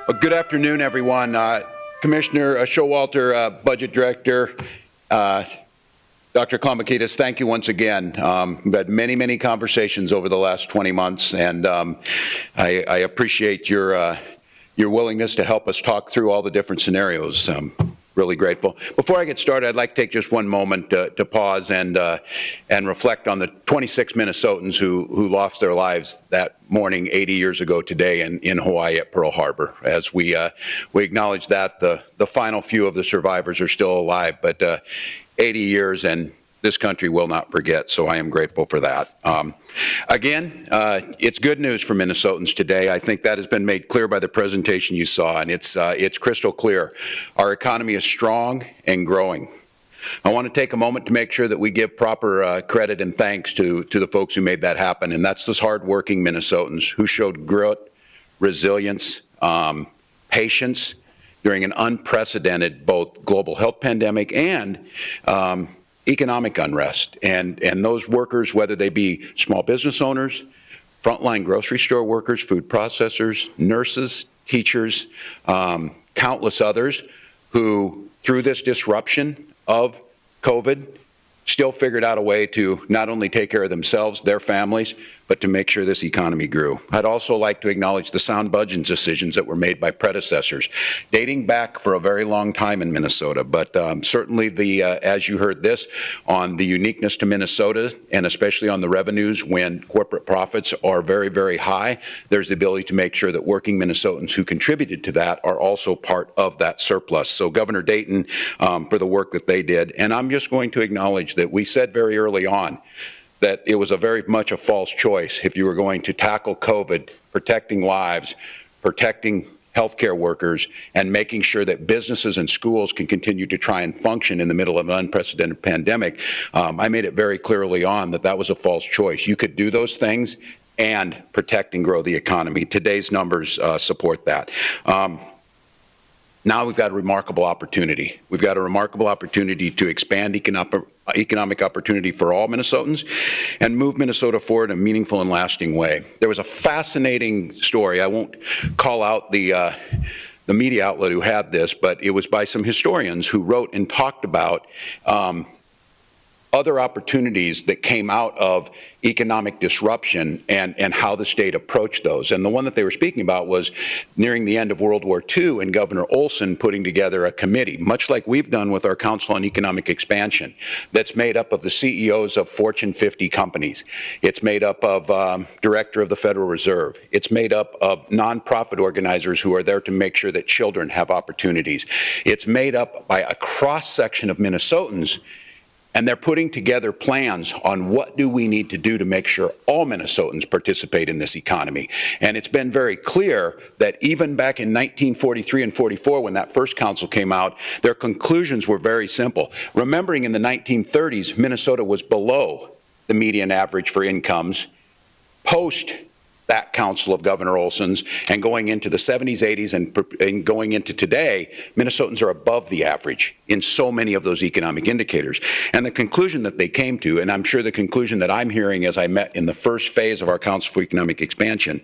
Good afternoon, everyone. Commissioner Showalter, Budget Director, Dr. Kalmakidis, thank you once again. We've had many conversations over the last 20 months, and I appreciate your willingness to help us talk through all the different scenarios. Really grateful. Before I get started, I'd like to take just one moment to pause and reflect on the 26 Minnesotans who lost their lives that morning 80 years ago today in Hawaii at Pearl Harbor. As we acknowledge that, the final few of the survivors are still alive, but 80 years and this country will not forget, so I am grateful for that. Again, it's good news for Minnesotans today. I think that has been made clear by the presentation you saw, and it's crystal clear. Our economy is strong and growing. I want to take a moment to make sure that we give proper credit and thanks to the folks who made that happen, and that's those hardworking Minnesotans who showed grit, resilience, patience during an unprecedented both global health pandemic and economic unrest, and those workers, whether they be small business owners, frontline grocery store workers, food processors, nurses, teachers, countless others who, through this disruption of COVID, still figured out a way to not only take care of themselves, their families, but to make sure this economy grew. I'd also like to acknowledge the sound budget decisions that were made by predecessors, dating back for a very long time in Minnesota, but certainly as you heard this, on the uniqueness to Minnesota, and especially on the revenues when corporate profits are very high, there's the ability to make sure that working Minnesotans who contributed to that are also part of that surplus. So Governor Dayton, for the work that they did, and I'm just going to acknowledge that we said very early on that it was very much a false choice if you were going to tackle COVID, protecting lives, protecting healthcare workers, and making sure that businesses and schools can continue to try and function in the middle of an unprecedented pandemic. I made it very clearly on that was a false choice. You could do those things and protect and grow the economy. Today's numbers support that. Now we've got a remarkable opportunity. We've got a remarkable opportunity to expand economic opportunity for all Minnesotans and move Minnesota forward in a meaningful and lasting way. There was a fascinating story. I won't call out the media outlet who had this, but it was by some historians who wrote and talked about other opportunities that came out of economic disruption and how the state approached those. And the one that they were speaking about was nearing the end of World War II and Governor Olson putting together a committee, much like we've done with our Council on Economic Expansion, that's made up of the CEOs of Fortune 50 companies. It's made up of Director of the Federal Reserve. It's made up of nonprofit organizers who are there to make sure that children have opportunities. It's made up by a cross-section of Minnesotans, and they're putting together plans on what do we need to do to make sure all Minnesotans participate in this economy. And it's been very clear that even back in 1943 and 44, when that first council came out, their conclusions were very simple. Remembering in the 1930s, Minnesota was below the median average for incomes. Post that council of Governor Olson's and going into the 70s, 80s, and going into today, Minnesotans are above the average in so many of those economic indicators. And the conclusion that they came to, and I'm sure the conclusion that I'm hearing as I met in the first phase of our Council for Economic Expansion,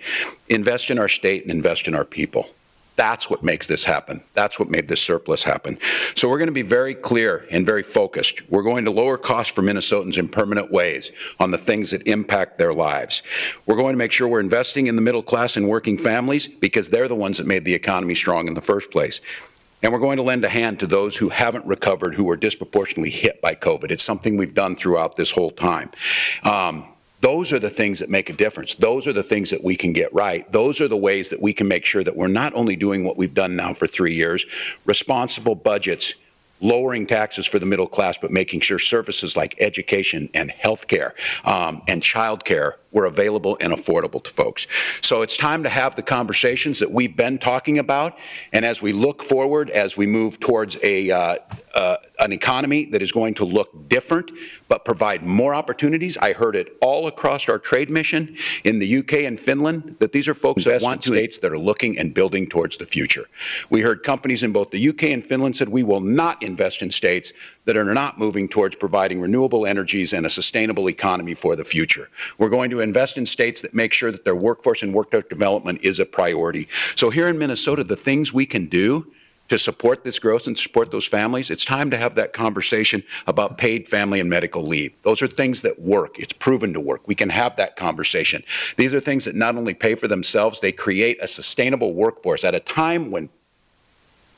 invest in our state and invest in our people. That's what makes this happen. That's what made this surplus happen. So we're going to be very clear and very focused. We're going to lower costs for Minnesotans in permanent ways on the things that impact their lives. We're going to make sure we're investing in the middle class and working families because they're the ones that made the economy strong in the first place. And we're going to lend a hand to those who haven't recovered, who were disproportionately hit by COVID. It's something we've done throughout this whole time. Those are the things that make a difference. Those are the things that we can get right. Those are the ways that we can make sure that we're not only doing what we've done now for 3 years, responsible budgets, lowering taxes for the middle class, but making sure services like education and healthcare and childcare were available and affordable to folks. So it's time to have the conversations that we've been talking about. And as we look forward, as we move towards a an economy that is going to look different but provide more opportunities. I heard it all across our trade mission in the UK and Finland that these are folks that want states that are looking and building towards the future. We heard companies in both the UK and Finland said we will not invest in states that are not moving towards providing renewable energies and a sustainable economy for the future. We're going to invest in states that make sure that their workforce and workforce development is a priority. So here in Minnesota, the things we can do to support this growth and support those families, it's time to have that conversation about paid family and medical leave. Those are things that work. It's proven to work. We can have that conversation. These are things that not only pay for themselves, they create a sustainable workforce at a time when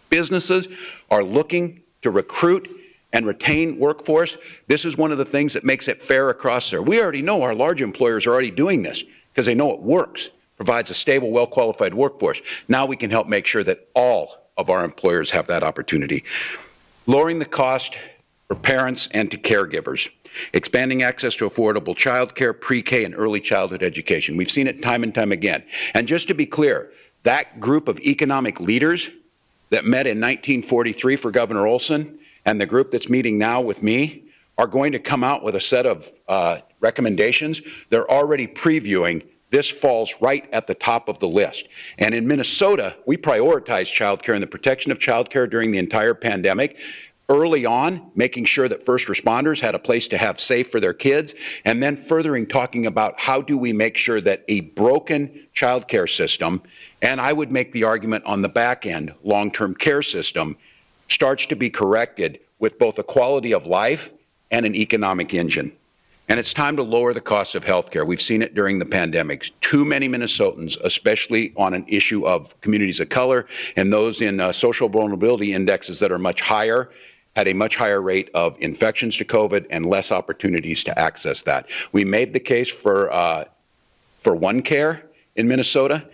businesses are looking to recruit and retain workforce. This is one of the things that makes it fair across there. We already know our large employers are already doing this because they know it works, provides a stable, well-qualified workforce. Now we can help make sure that all of our employers have that opportunity. Lowering the cost for parents and to caregivers. Expanding access to affordable child care, pre-K, and early childhood education. We've seen it time and time again. And just to be clear, that group of economic leaders that met in 1943 for Governor Olson and the group that's meeting now with me are going to come out with a set of recommendations. They're already previewing. This falls right at the top of the list. And in Minnesota, we prioritized childcare and the protection of childcare during the entire pandemic. Early on, making sure that first responders had a place to have safe for their kids, and then furthering talking about how do we make sure that a broken childcare system, and I would make the argument on the back end, long-term care system, starts to be corrected with both a quality of life and an economic engine. And it's time to lower the cost of health care. We've seen it during the pandemic. Too many Minnesotans, especially on an issue of communities of color and those in social vulnerability indexes that are much higher, had a much higher rate of infections to COVID and less opportunities to access that. We made the case for One Care in Minnesota,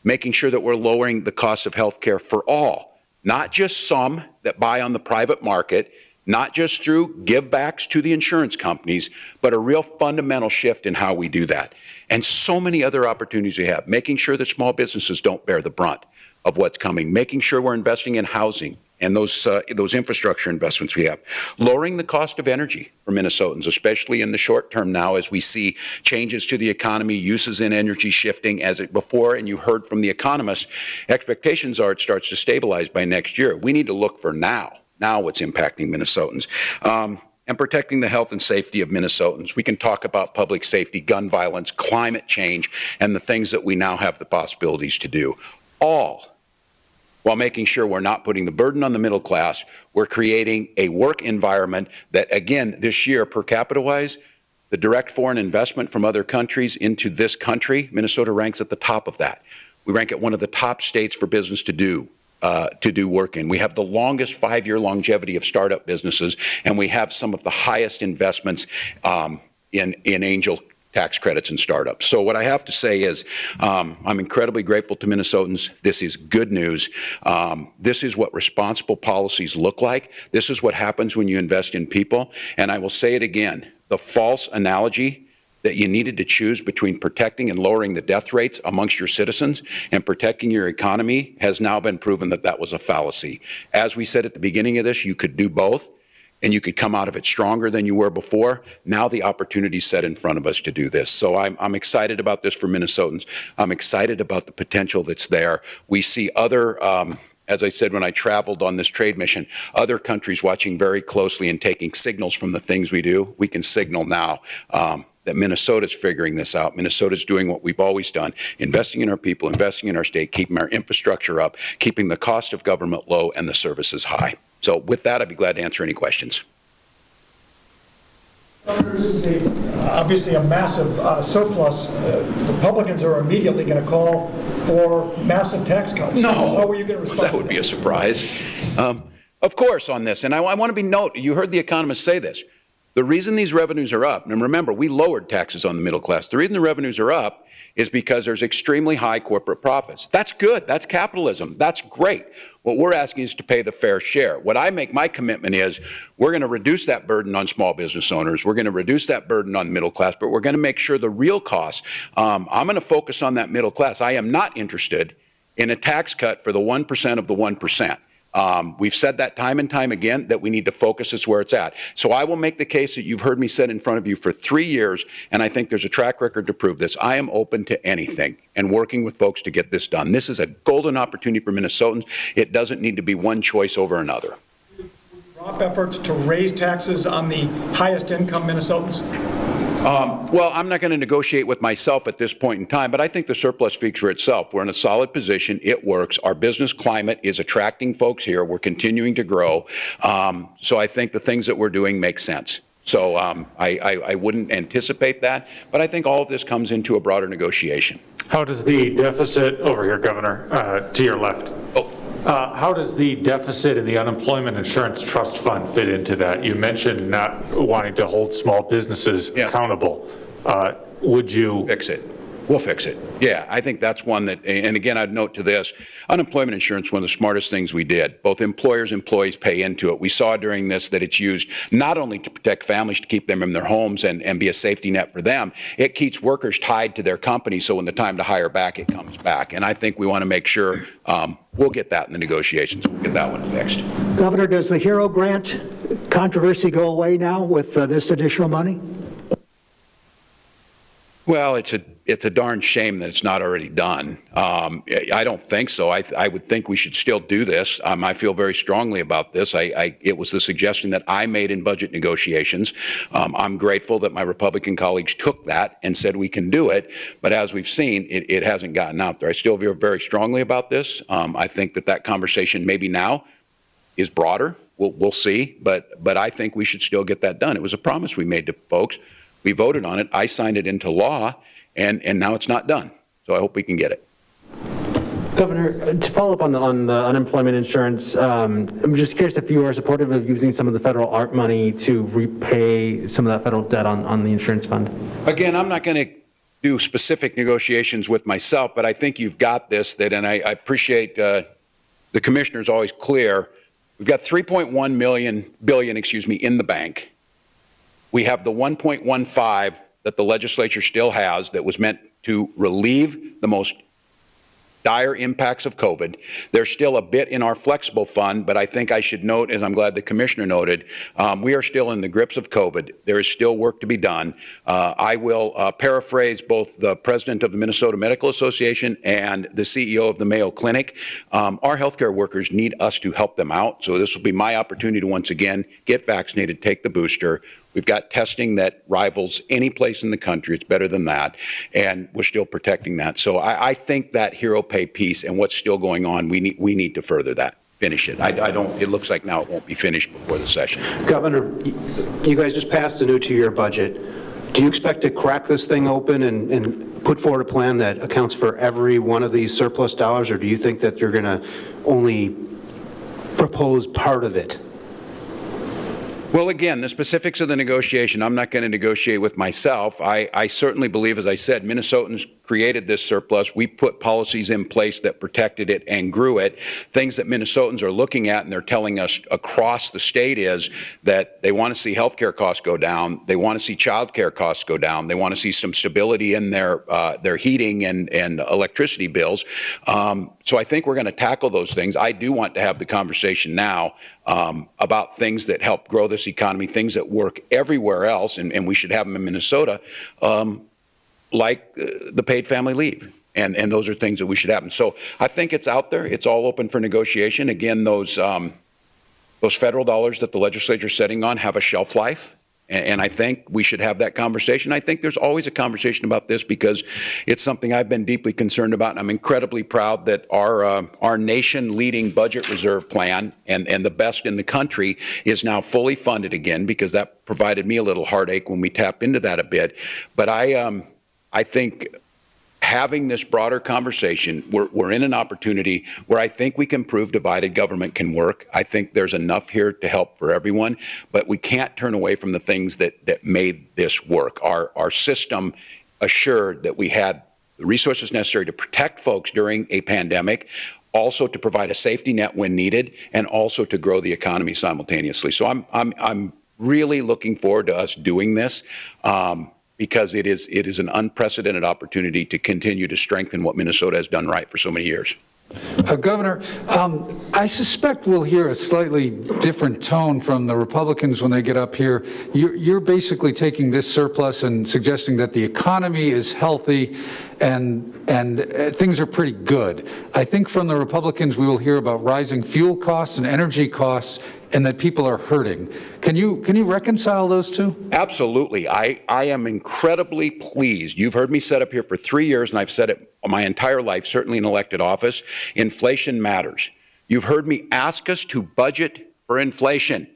making sure that we're lowering the cost of health care for all, not just some that buy on the private market, not just through give-backs to the insurance companies, but a real fundamental shift in how we do that. And so many other opportunities we have, making sure that small businesses don't bear the brunt of what's coming, making sure we're investing in housing and those infrastructure investments we have, lowering the cost of energy for Minnesotans, especially in the short term now as we see changes to the economy, uses in energy shifting as it before, and you heard from the economists, expectations are it starts to stabilize by next year. We need to look for now what's impacting Minnesotans, and protecting the health and safety of Minnesotans. We can talk about public safety, gun violence, climate change, and the things that we now have the possibilities to do, all while making sure we're not putting the burden on the middle class. We're creating a work environment that, again, this year, per capita-wise, the direct foreign investment from other countries into this country, Minnesota ranks at the top of that. We rank at one of the top states for business to do work in. We have the longest 5-year longevity of startup businesses, and we have some of the highest investments in angel tax credits and startups. So what I have to say is I'm incredibly grateful to Minnesotans. This is good news. This is what responsible policies look like. This is what happens when you invest in people. And I will say it again, the false analogy that you needed to choose between protecting and lowering the death rates amongst your citizens and protecting your economy has now been proven that that was a fallacy. As we said at the beginning of this, you could do both and you could come out of it stronger than you were before. Now the opportunity's set in front of us to do this. So I'm excited about this for Minnesotans. I'm excited about the potential that's there. We see other, as I said when I traveled on this trade mission, other countries watching very closely and taking signals from the things we do. We can signal now that Minnesota's figuring this out. Minnesota's doing what we've always done, investing in our people, investing in our state, keeping our infrastructure up, keeping the cost of government low and the services high. So with that, I'd be glad to answer any questions. This is obviously a massive surplus. Republicans are immediately going to call for massive tax cuts. No, how are you going to respond? That would be a surprise. Of course on this, and I want to be noted, you heard the economists say this. The reason these revenues are up, and remember, we lowered taxes on the middle class. The reason the revenues are up is because there's extremely high corporate profits. That's good. That's capitalism. That's great. What we're asking is to pay the fair share. What I make my commitment is we're going to reduce that burden on small business owners. We're going to reduce that burden on middle class, but we're going to make sure the real costs, I'm going to focus on that middle class. I am not interested in a tax cut for the 1% of the 1%. We've said that time and time again, that we need to focus us where it's at. So I will make the case that you've heard me set in front of you for 3 years, and I think there's a track record to prove this. I am open to anything and working with folks to get this done. This is a golden opportunity for Minnesotans. It doesn't need to be one choice over another. Drop efforts to raise taxes on the highest income Minnesotans? Well, I'm not going to negotiate with myself at this point in time, but I think the surplus speaks for itself. We're in a solid position. It works. Our business climate is attracting folks here. We're continuing to grow. So I think the things that we're doing make sense. So I wouldn't anticipate that, but I think all of this comes into a broader negotiation. How does the deficit, over here, Governor, to your left. How does the deficit in the Unemployment Insurance Trust Fund fit into that? You mentioned not wanting to hold small businesses accountable. Would you fix it? We'll fix it. Yeah, I think that's one that, and again, I'd note to this, unemployment insurance, one of the smartest things we did. Both employers and employees pay into it. We saw during this that it's used not only to protect families, to keep them in their homes and be a safety net for them, it keeps workers tied to their company, so when the time to hire back, it comes back. And I think we want to make sure we'll get that in the negotiations. We'll get that one fixed. Governor, does the HERO grant controversy go away now with this additional money? Well, it's a darn shame that it's not already done. I don't think so. I would think we should still do this. I feel very strongly about this. It was the suggestion that I made in budget negotiations. I'm grateful that my Republican colleagues took that and said we can do it. But as we've seen, it hasn't gotten out there. I still feel very strongly about this. I think that conversation maybe now is broader. We'll see. But I think we should still get that done. It was a promise we made to folks. We voted on it. I signed it into law, and now it's not done. So I hope we can get it. Governor, to follow up on the unemployment insurance, I'm just curious if you are supportive of using some of the federal ARP money to repay some of that federal debt on the insurance fund. Again, I'm not going to do specific negotiations with myself, but I think you've got this. And I appreciate the commissioner's always clear. We've got $3.1 billion, in the bank. We have the 1.15 that the legislature still has that was meant to relieve the most dire impacts of COVID. There's still a bit in our flexible fund, but I think I should note, as I'm glad the commissioner noted, we are still in the grips of COVID. There is still work to be done. I will paraphrase both the president of the Minnesota Medical Association and the CEO of the Mayo Clinic. Our healthcare workers need us to help them out. So this will be my opportunity to once again get vaccinated, take the booster. We've got testing that rivals any place in the country. It's better than that. And we're still protecting that. So I think that hero pay piece and what's still going on, we need to further that, finish it. It looks like now it won't be finished before the session. Governor, you guys just passed a new 2-year budget. Do you expect to crack this thing open and put forward a plan that accounts for every one of these surplus dollars, or do you think that you're going to only propose part of it? Well, again, the specifics of the negotiation, I'm not going to negotiate with myself. I certainly believe, as I said, Minnesotans created this surplus. We put policies in place that protected it and grew it. Things that Minnesotans are looking at and they're telling us across the state is that they want to see healthcare costs go down. They want to see child care costs go down. They want to see some stability in their heating and electricity bills. So I think we're going to tackle those things. I do want to have the conversation now about things that help grow this economy, things that work everywhere else, and we should have them in Minnesota, like the paid family leave. And those are things that we should have. And so I think it's out there. It's all open for negotiation. Again, those federal dollars that the legislature is setting on have a shelf life. And I think we should have that conversation. I think there's always a conversation about this because it's something I've been deeply concerned about. And I'm incredibly proud that our nation-leading budget reserve plan and the best in the country is now fully funded again, because that provided me a little heartache when we tapped into that a bit. But I think having this broader conversation, we're in an opportunity where I think we can prove divided government can work. I think there's enough here to help for everyone, but we can't turn away from the things that made this work. Our system assured that we had the resources necessary to protect folks during a pandemic, also to provide a safety net when needed, and also to grow the economy simultaneously. So I'm really looking forward to us doing this. Because it is an unprecedented opportunity to continue to strengthen what Minnesota has done right for so many years. Governor, I suspect we'll hear a slightly different tone from the Republicans when they get up here. You're basically taking this surplus and suggesting that the economy is healthy and things are pretty good. I think from the Republicans we will hear about rising fuel costs and energy costs and that people are hurting. Can you reconcile those two? Absolutely. I am incredibly pleased. You've heard me set up here for 3 years, and I've said it my entire life, certainly in elected office. Inflation matters. You've heard me ask us to budget for inflation,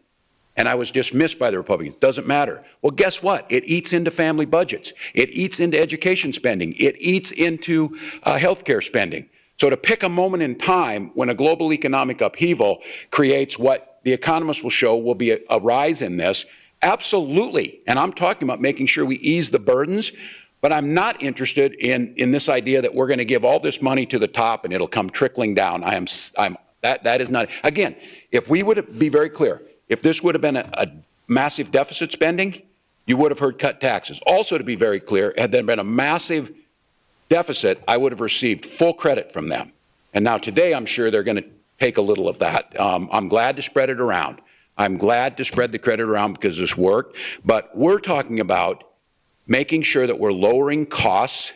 and I was dismissed by the Republicans. Doesn't matter. Well, guess what? It eats into family budgets. It eats into education spending. It eats into healthcare spending. So to pick a moment in time when a global economic upheaval creates what the economists will show will be a rise in this, absolutely. And I'm talking about making sure we ease the burdens, but I'm not interested in this idea that we're going to give all this money to the top and it'll come trickling down. That is not, again, if we would be very clear, if this would have been a massive deficit spending, you would have heard cut taxes. Also, to be very clear, had there been a massive deficit, I would have received full credit from them. And now today, I'm sure they're going to take a little of that. I'm glad to spread it around. I'm glad to spread the credit around because this worked. But we're talking about making sure that we're lowering costs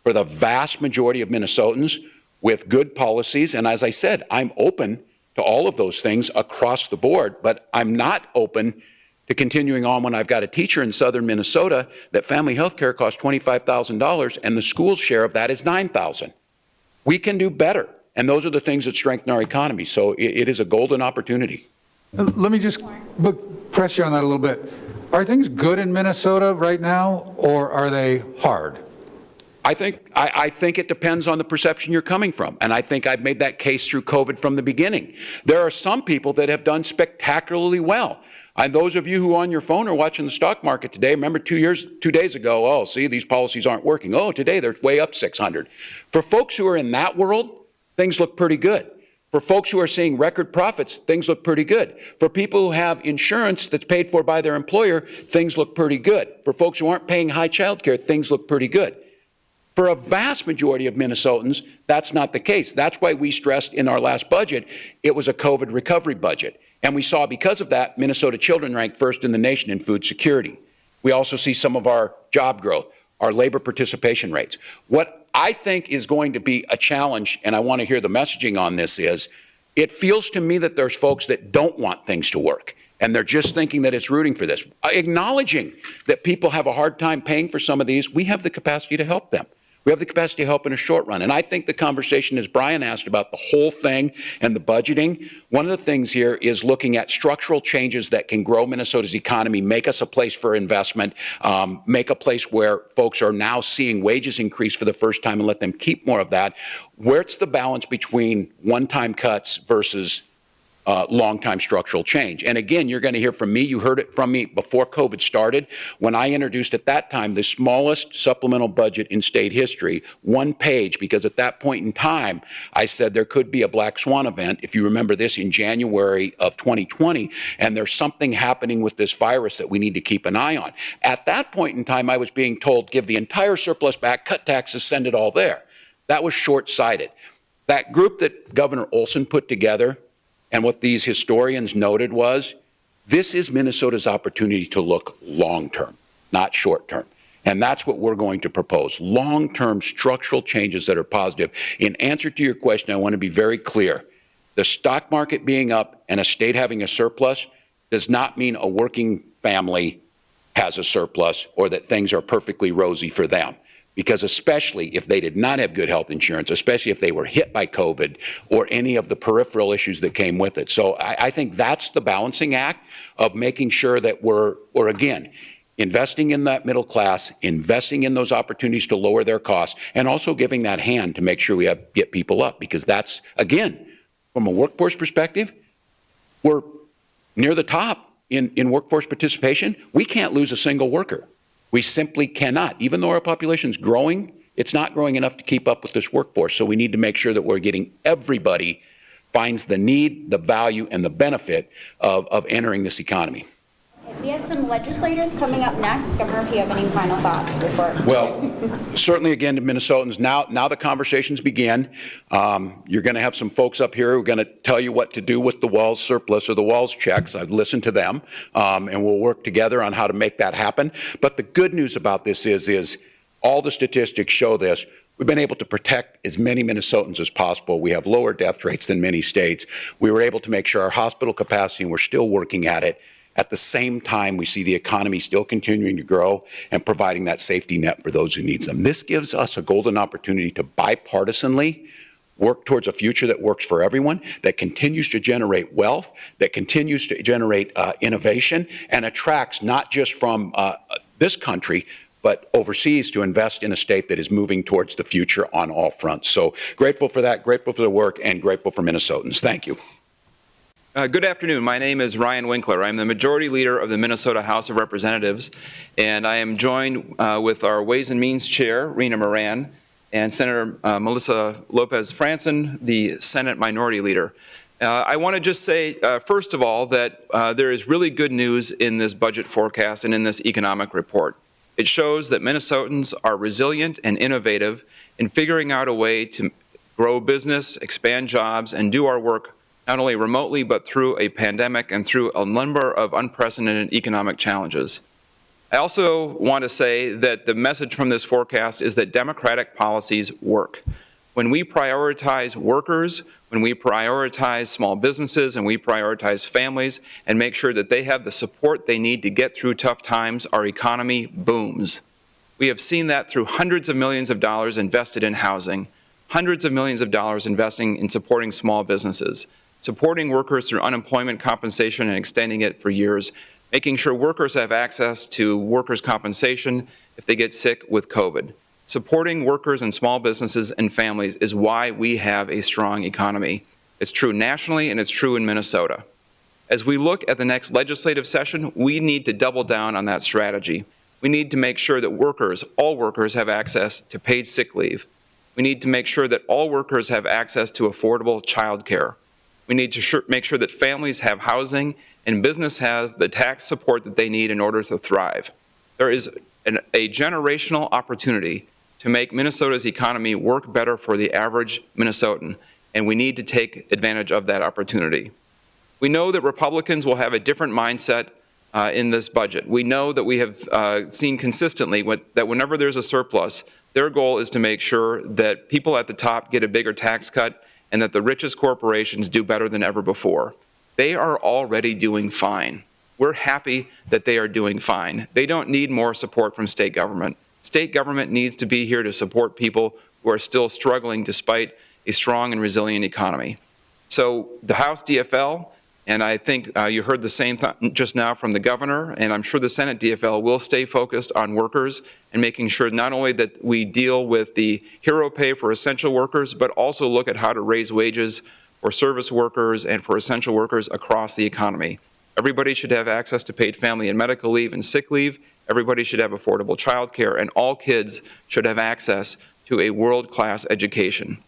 for the vast majority of Minnesotans with good policies. And as I said, I'm open to all of those things across the board, but I'm not open to continuing on when I've got a teacher in southern Minnesota that family health care costs $25,000 and the school's share of that is $9,000. We can do better. And those are the things that strengthen our economy. So it is a golden opportunity. Let me just press you on that a little bit. Are things good in Minnesota right now, or are they hard? I think it depends on the perception you're coming from. And I think I've made that case through COVID from the beginning. There are some people that have done spectacularly well. And those of you who on your phone are watching the stock market today, remember 2 days ago, oh, see, these policies aren't working. Oh, today they're way up 600. For folks who are in that world, things look pretty good. For folks who are seeing record profits, things look pretty good. For people who have insurance that's paid for by their employer, things look pretty good. For folks who aren't paying high child care, things look pretty good. For a vast majority of Minnesotans, that's not the case. That's why we stressed in our last budget, it was a COVID recovery budget. And we saw because of that, Minnesota children ranked first in the nation in food security. We also see some of our job growth, our labor participation rates. What I think is going to be a challenge, and I want to hear the messaging on this, is it feels to me that there's folks that don't want things to work, and they're just thinking that it's rooting for this. Acknowledging that people have a hard time paying for some of these, we have the capacity to help them. We have the capacity to help in a short run. And I think the conversation, as Brian asked about the whole thing and the budgeting, one of the things here is looking at structural changes that can grow Minnesota's economy, make us a place for investment, make a place where folks are now seeing wages increase for the first time and let them keep more of that. Where's the balance between one-time cuts versus long-time structural change? And again, you're going to hear from me. You heard it from me before COVID started when I introduced at that time the smallest supplemental budget in state history, 1 page, because at that point in time, I said there could be a black swan event, if you remember this, in January of 2020, and there's something happening with this virus that we need to keep an eye on. At that point in time, I was being told, give the entire surplus back, cut taxes, send it all there. That was short-sighted. That group that Governor Olson put together, and what these historians noted was, this is Minnesota's opportunity to look long-term, not short-term. And that's what we're going to propose, long-term structural changes that are positive. In answer to your question, I want to be very clear. The stock market being up and a state having a surplus does not mean a working family has a surplus or that things are perfectly rosy for them. Because especially if they did not have good health insurance, especially if they were hit by COVID or any of the peripheral issues that came with it. So I think that's the balancing act of making sure that we're again, investing in that middle class, investing in those opportunities to lower their costs, and also giving that hand to make sure we get people up. Because that's, again, from a workforce perspective, we're near the top in workforce participation. We can't lose a single worker. We simply cannot. Even though our population is growing, it's not growing enough to keep up with this workforce. So we need to make sure that we're getting everybody finds the need, the value, and the benefit of entering this economy. We have some legislators coming up next. Governor, if you have any final thoughts before. Well, certainly, again, to Minnesotans, now the conversations begin. You're going to have some folks up here who are going to tell you what to do with the Walz surplus or the Walz checks. I've listened to them, and we'll work together on how to make that happen. But the good news about this is all the statistics show this. We've been able to protect as many Minnesotans as possible. We have lower death rates than many states. We were able to make sure our hospital capacity, and we're still working at it. At the same time, we see the economy still continuing to grow and providing that safety net for those who need them. This gives us a golden opportunity to bipartisanly work towards a future that works for everyone, that continues to generate wealth, that continues to generate innovation, and attracts not just from this country, but overseas to invest in a state that is moving towards the future on all fronts. So grateful for that, grateful for the work, and grateful for Minnesotans. Thank you. Good afternoon. My name is Ryan Winkler. I'm the Majority Leader of the Minnesota House of Representatives, and I am joined with our Ways and Means Chair, Rena Moran, and Senator Melisa López Franzen, the Senate Minority Leader. I want to just say, first of all, that there is really good news in this budget forecast and in this economic report. It shows that Minnesotans are resilient and innovative in figuring out a way to grow business, expand jobs, and do our work not only remotely, but through a pandemic and through a number of unprecedented economic challenges. I also want to say that the message from this forecast is that Democratic policies work. When we prioritize workers, when we prioritize small businesses, and we prioritize families and make sure that they have the support they need to get through tough times, our economy booms. We have seen that through hundreds of millions of dollars invested in housing, hundreds of millions of dollars investing in supporting small businesses, supporting workers through unemployment compensation and extending it for years, making sure workers have access to workers' compensation if they get sick with COVID. Supporting workers and small businesses and families is why we have a strong economy. It's true nationally and it's true in Minnesota. As we look at the next legislative session, we need to double down on that strategy. We need to make sure that workers, all workers, have access to paid sick leave. We need to make sure that all workers have access to affordable child care. We need to make sure that families have housing and business have the tax support that they need in order to thrive. There is a generational opportunity to make Minnesota's economy work better for the average Minnesotan, and we need to take advantage of that opportunity. We know that Republicans will have a different mindset in this budget. We know that we have seen consistently that whenever there's a surplus, their goal is to make sure that people at the top get a bigger tax cut and that the richest corporations do better than ever before. They are already doing fine. We're happy that they are doing fine. They don't need more support from state government. State government needs to be here to support people who are still struggling despite a strong and resilient economy. So the House DFL, and I think you heard the same just now from the governor, and I'm sure the Senate DFL will stay focused on workers and making sure not only that we deal with the hero pay for essential workers, but also look at how to raise wages for service workers and for essential workers across the economy. Everybody should have access to paid family and medical leave and sick leave. Everybody should have affordable child care, and all kids should have access to a world-class education.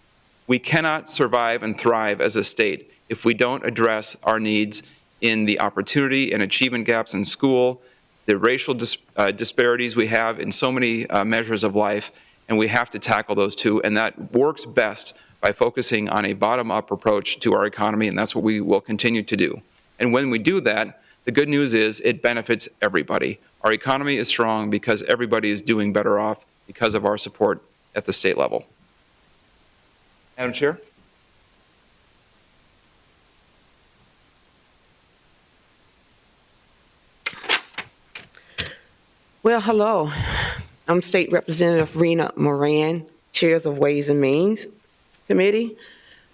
We cannot survive and thrive as a state if we don't address our needs in the opportunity and achievement gaps in school, the racial disparities we have in so many measures of life, and we have to tackle those too, and that works best by focusing on a bottom-up approach to our economy, and that's what we will continue to do. And when we do that, the good news is it benefits everybody. Our economy is strong because everybody is doing better off because of our support at the state level. Madam Chair? Well, hello. I'm State Representative Rena Moran, Chairs of Ways and Means Committee.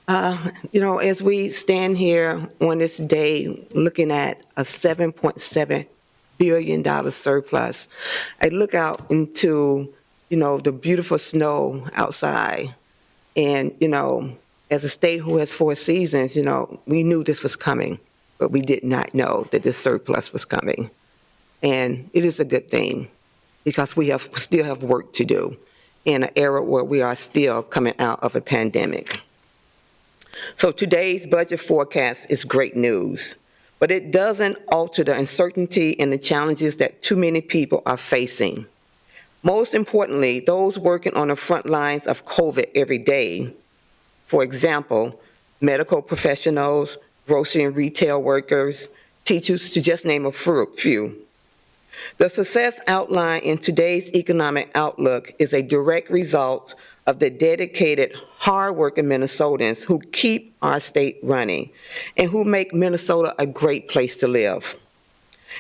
As we stand here on this day looking at a $7.7 billion surplus, I look out into, the beautiful snow outside. And, as a state who has 4 seasons, we knew this was coming, but we did not know that this surplus was coming. And it is a good thing because we still have work to do in an era where we are still coming out of a pandemic. So today's budget forecast is great news. but it doesn't alter the uncertainty and the challenges that too many people are facing. Most importantly, those working on the front lines of COVID every day. For example, medical professionals, grocery and retail workers, teachers, to just name a few. The success outlined in today's economic outlook is a direct result of the dedicated, hardworking Minnesotans who keep our state running and who make Minnesota a great place to live.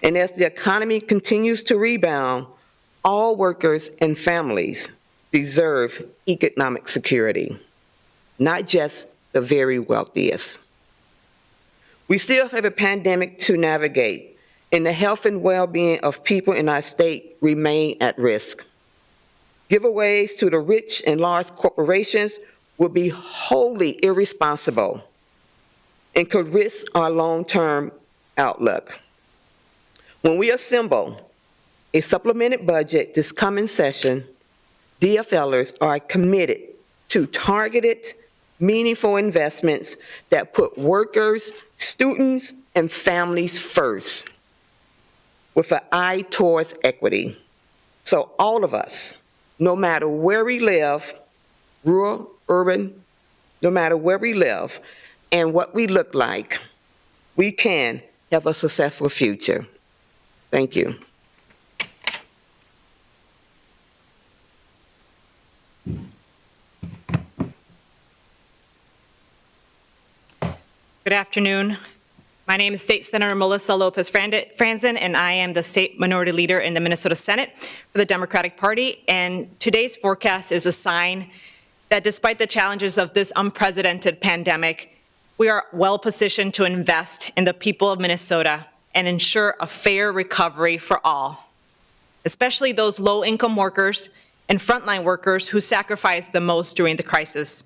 And as the economy continues to rebound, all workers and families deserve economic security, not just the very wealthiest. We still have a pandemic to navigate, and the health and well-being of people in our state remain at risk. Giveaways to the rich and large corporations would be wholly irresponsible and could risk our long-term outlook. When we assemble a supplemented budget this coming session, DFLers are committed to targeted, meaningful investments that put workers, students, and families first, with an eye towards equity. So all of us, no matter where we live, rural, urban, no matter where we live and what we look like, we can have a successful future. Thank you. Good afternoon. My name is State Senator Melisa López Franzen, and I am the State Minority Leader in the Minnesota Senate for the Democratic Party. And today's forecast is a sign that despite the challenges of this unprecedented pandemic, we are well positioned to invest in the people of Minnesota and ensure a fair recovery for all, especially those low-income workers and frontline workers who sacrificed the most during the crisis.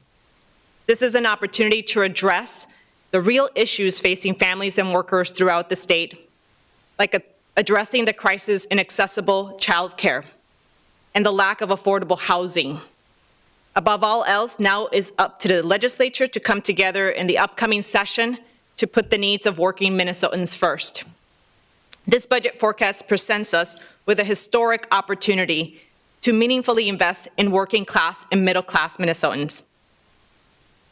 This is an opportunity to address the real issues facing families and workers throughout the state, like addressing the crisis in accessible childcare and the lack of affordable housing. Above all else, now is up to the legislature to come together in the upcoming session to put the needs of working Minnesotans first. This budget forecast presents us with a historic opportunity to meaningfully invest in working class and middle class Minnesotans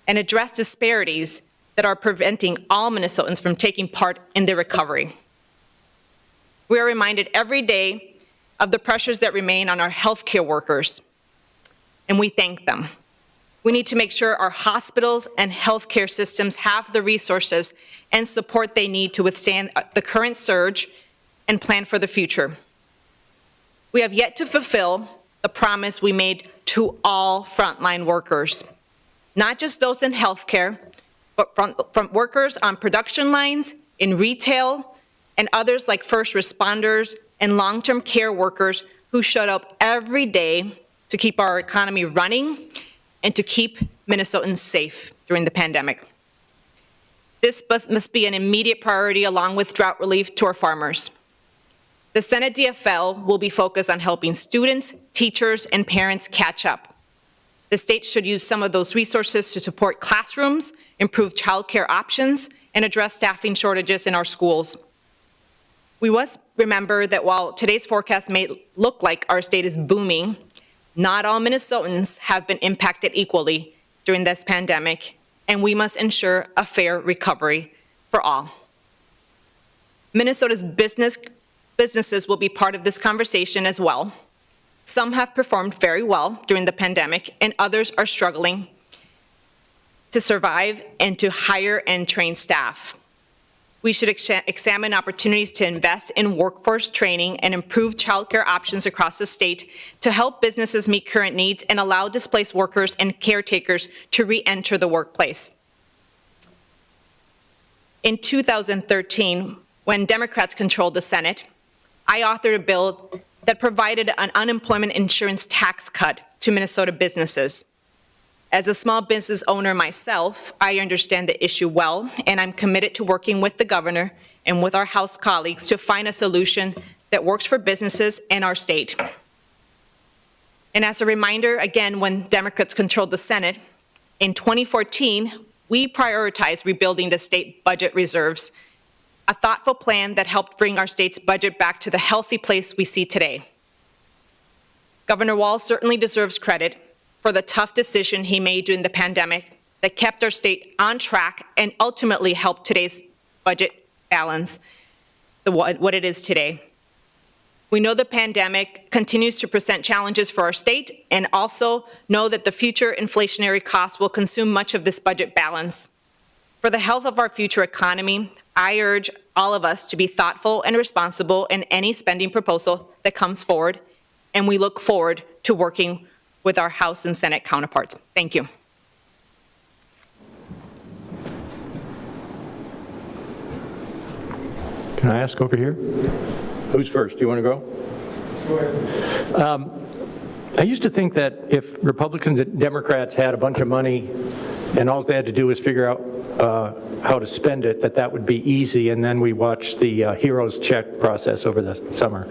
and address disparities that are preventing all Minnesotans from taking part in their recovery. We are reminded every day of the pressures that remain on our healthcare workers, and we thank them. We need to make sure our hospitals and healthcare systems have the resources and support they need to withstand the current surge and plan for the future. We have yet to fulfill the promise we made to all frontline workers, not just those in healthcare, but from workers on production lines, in retail, and others like first responders and long-term care workers who showed up every day to keep our economy running and to keep Minnesotans safe during the pandemic. This must be an immediate priority along with drought relief to our farmers. The Senate DFL will be focused on helping students, teachers, and parents catch up. The state should use some of those resources to support classrooms, improve childcare options, and address staffing shortages in our schools. We must remember that while today's forecast may look like our state is booming, not all Minnesotans have been impacted equally during this pandemic, and we must ensure a fair recovery for all. Minnesota's businesses will be part of this conversation as well. Some have performed very well during the pandemic, and others are struggling to survive and to hire and train staff. We should examine opportunities to invest in workforce training and improve childcare options across the state to help businesses meet current needs and allow displaced workers and caretakers to re-enter the workplace. In 2013, when Democrats controlled the Senate, I authored a bill that provided an unemployment insurance tax cut to Minnesota businesses. As a small business owner myself, I understand the issue well, and I'm committed to working with the governor and with our House colleagues to find a solution that works for businesses and our state. And as a reminder, again, when Democrats controlled the Senate, in 2014, we prioritized rebuilding the state budget reserves a thoughtful plan that helped bring our state's budget back to the healthy place we see today. Governor Walz certainly deserves credit for the tough decision he made during the pandemic that kept our state on track and ultimately helped today's budget balance what it is today. We know the pandemic continues to present challenges for our state and also know that the future inflationary costs will consume much of this budget balance. For the health of our future economy, I urge all of us to be thoughtful and responsible in any spending proposal that comes forward, and we look forward to working with our House and Senate counterparts. Thank you. Can I ask over here? Who's first? Do you want to go? Go ahead. I used to think that if Republicans and Democrats had a bunch of money and all they had to do was figure out how to spend it, that would be easy, and then we watch the heroes check process over the summer.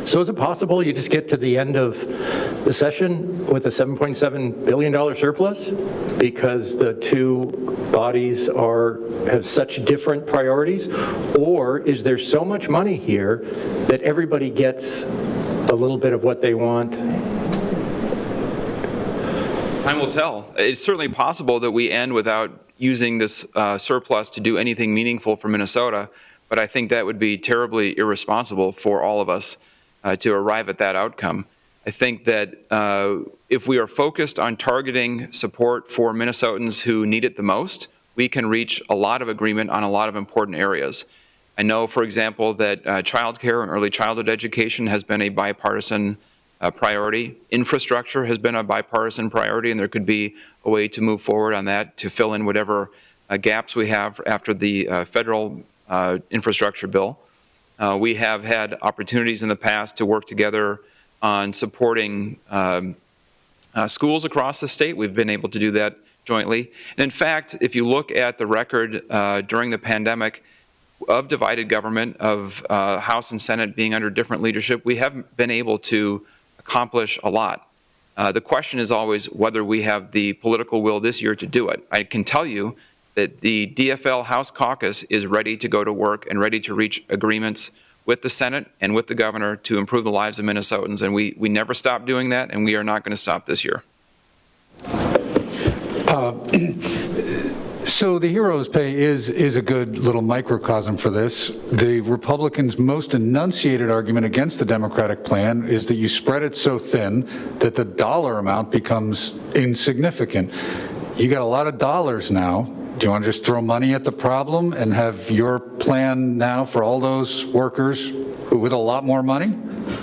So is it possible you just get to the end of the session with a $7.7 billion surplus because the two bodies have such different priorities? Or is there so much money here that everybody gets a little bit of what they want? Time will tell. It's certainly possible that we end without using this surplus to do anything meaningful for Minnesota, but I think that would be terribly irresponsible for all of us to arrive at that outcome. I think that if we are focused on targeting support for Minnesotans who need it the most, we can reach a lot of agreement on a lot of important areas. I know, for example, that child care and early childhood education has been a bipartisan priority. Infrastructure has been a bipartisan priority, and there could be a way to move forward on that to fill in whatever gaps we have after the federal infrastructure bill. We have had opportunities in the past to work together on supporting schools across the state. We've been able to do that jointly. And in fact, if you look at the record during the pandemic of divided government, of House and Senate being under different leadership, we have been able to accomplish a lot. The question is always whether we have the political will this year to do it. I can tell you that the DFL House caucus is ready to go to work and ready to reach agreements with the Senate and with the governor to improve the lives of Minnesotans, and we never stop doing that, and we are not going to stop this year. So the heroes pay is a good little microcosm for this. The Republicans' most enunciated argument against the Democratic plan is that you spread it so thin that the dollar amount becomes insignificant. You got a lot of dollars now. Do you want to just throw money at the problem and have your plan now for all those workers with a lot more money?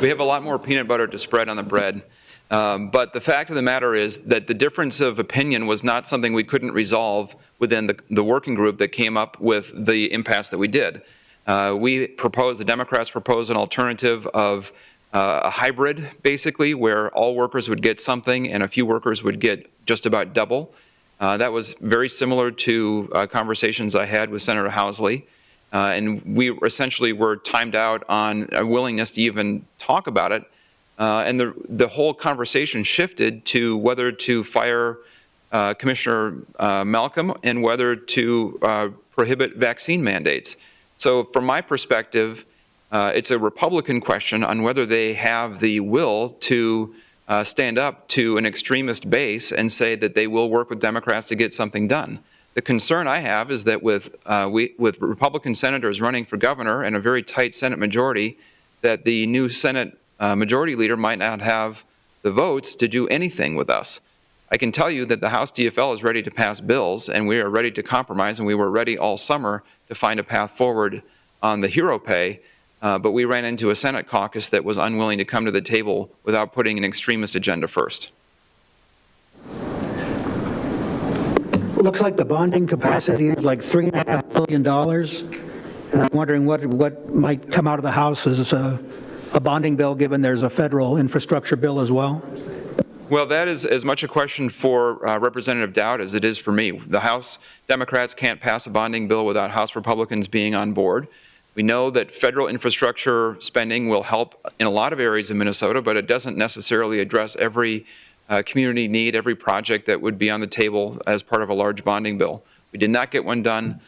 We have a lot more peanut butter to spread on the bread. But the fact of the matter is that the difference of opinion was not something we couldn't resolve within the working group that came up with the impasse that we did. The Democrats proposed an alternative of a hybrid, basically, where all workers would get something and a few workers would get just about double. That was very similar to conversations I had with Senator Housley. And we essentially were timed out on a willingness to even talk about it. And the whole conversation shifted to whether to fire Commissioner Malcolm and whether to prohibit vaccine mandates. So from my perspective, it's a Republican question on whether they have the will to stand up to an extremist base and say that they will work with Democrats to get something done. The concern I have is that with Republican senators running for governor and a very tight Senate majority, that the new Senate majority leader might not have the votes to do anything with us. I can tell you that the House DFL is ready to pass bills, and we are ready to compromise, and we were ready all summer to find a path forward on the hero pay, but we ran into a Senate caucus that was unwilling to come to the table without putting an extremist agenda first. Looks like the bonding capacity is like $3.5 billion. And I'm wondering what might come out of the House as a bonding bill, given there's a federal infrastructure bill as well. Well, that is as much a question for Representative Dowd as it is for me. The House Democrats can't pass a bonding bill without House Republicans being on board. We know that federal infrastructure spending will help in a lot of areas in Minnesota, but it doesn't necessarily address every community need, every project that would be on the table as part of a large bonding bill. We did not get one done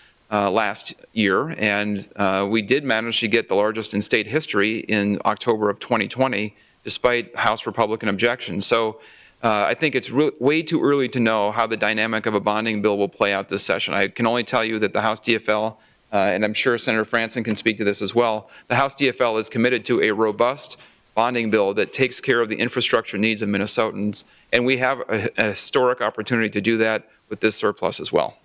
last year, and we did manage to get the largest in state history in October of 2020, despite House Republican objections. So I think it's way too early to know how the dynamic of a bonding bill will play out this session. I can only tell you that the House DFL, and I'm sure Senator Franzen can speak to this as well, the House DFL is committed to a robust bonding bill that takes care of the infrastructure needs of Minnesotans, and we have a historic opportunity to do that with this surplus as well.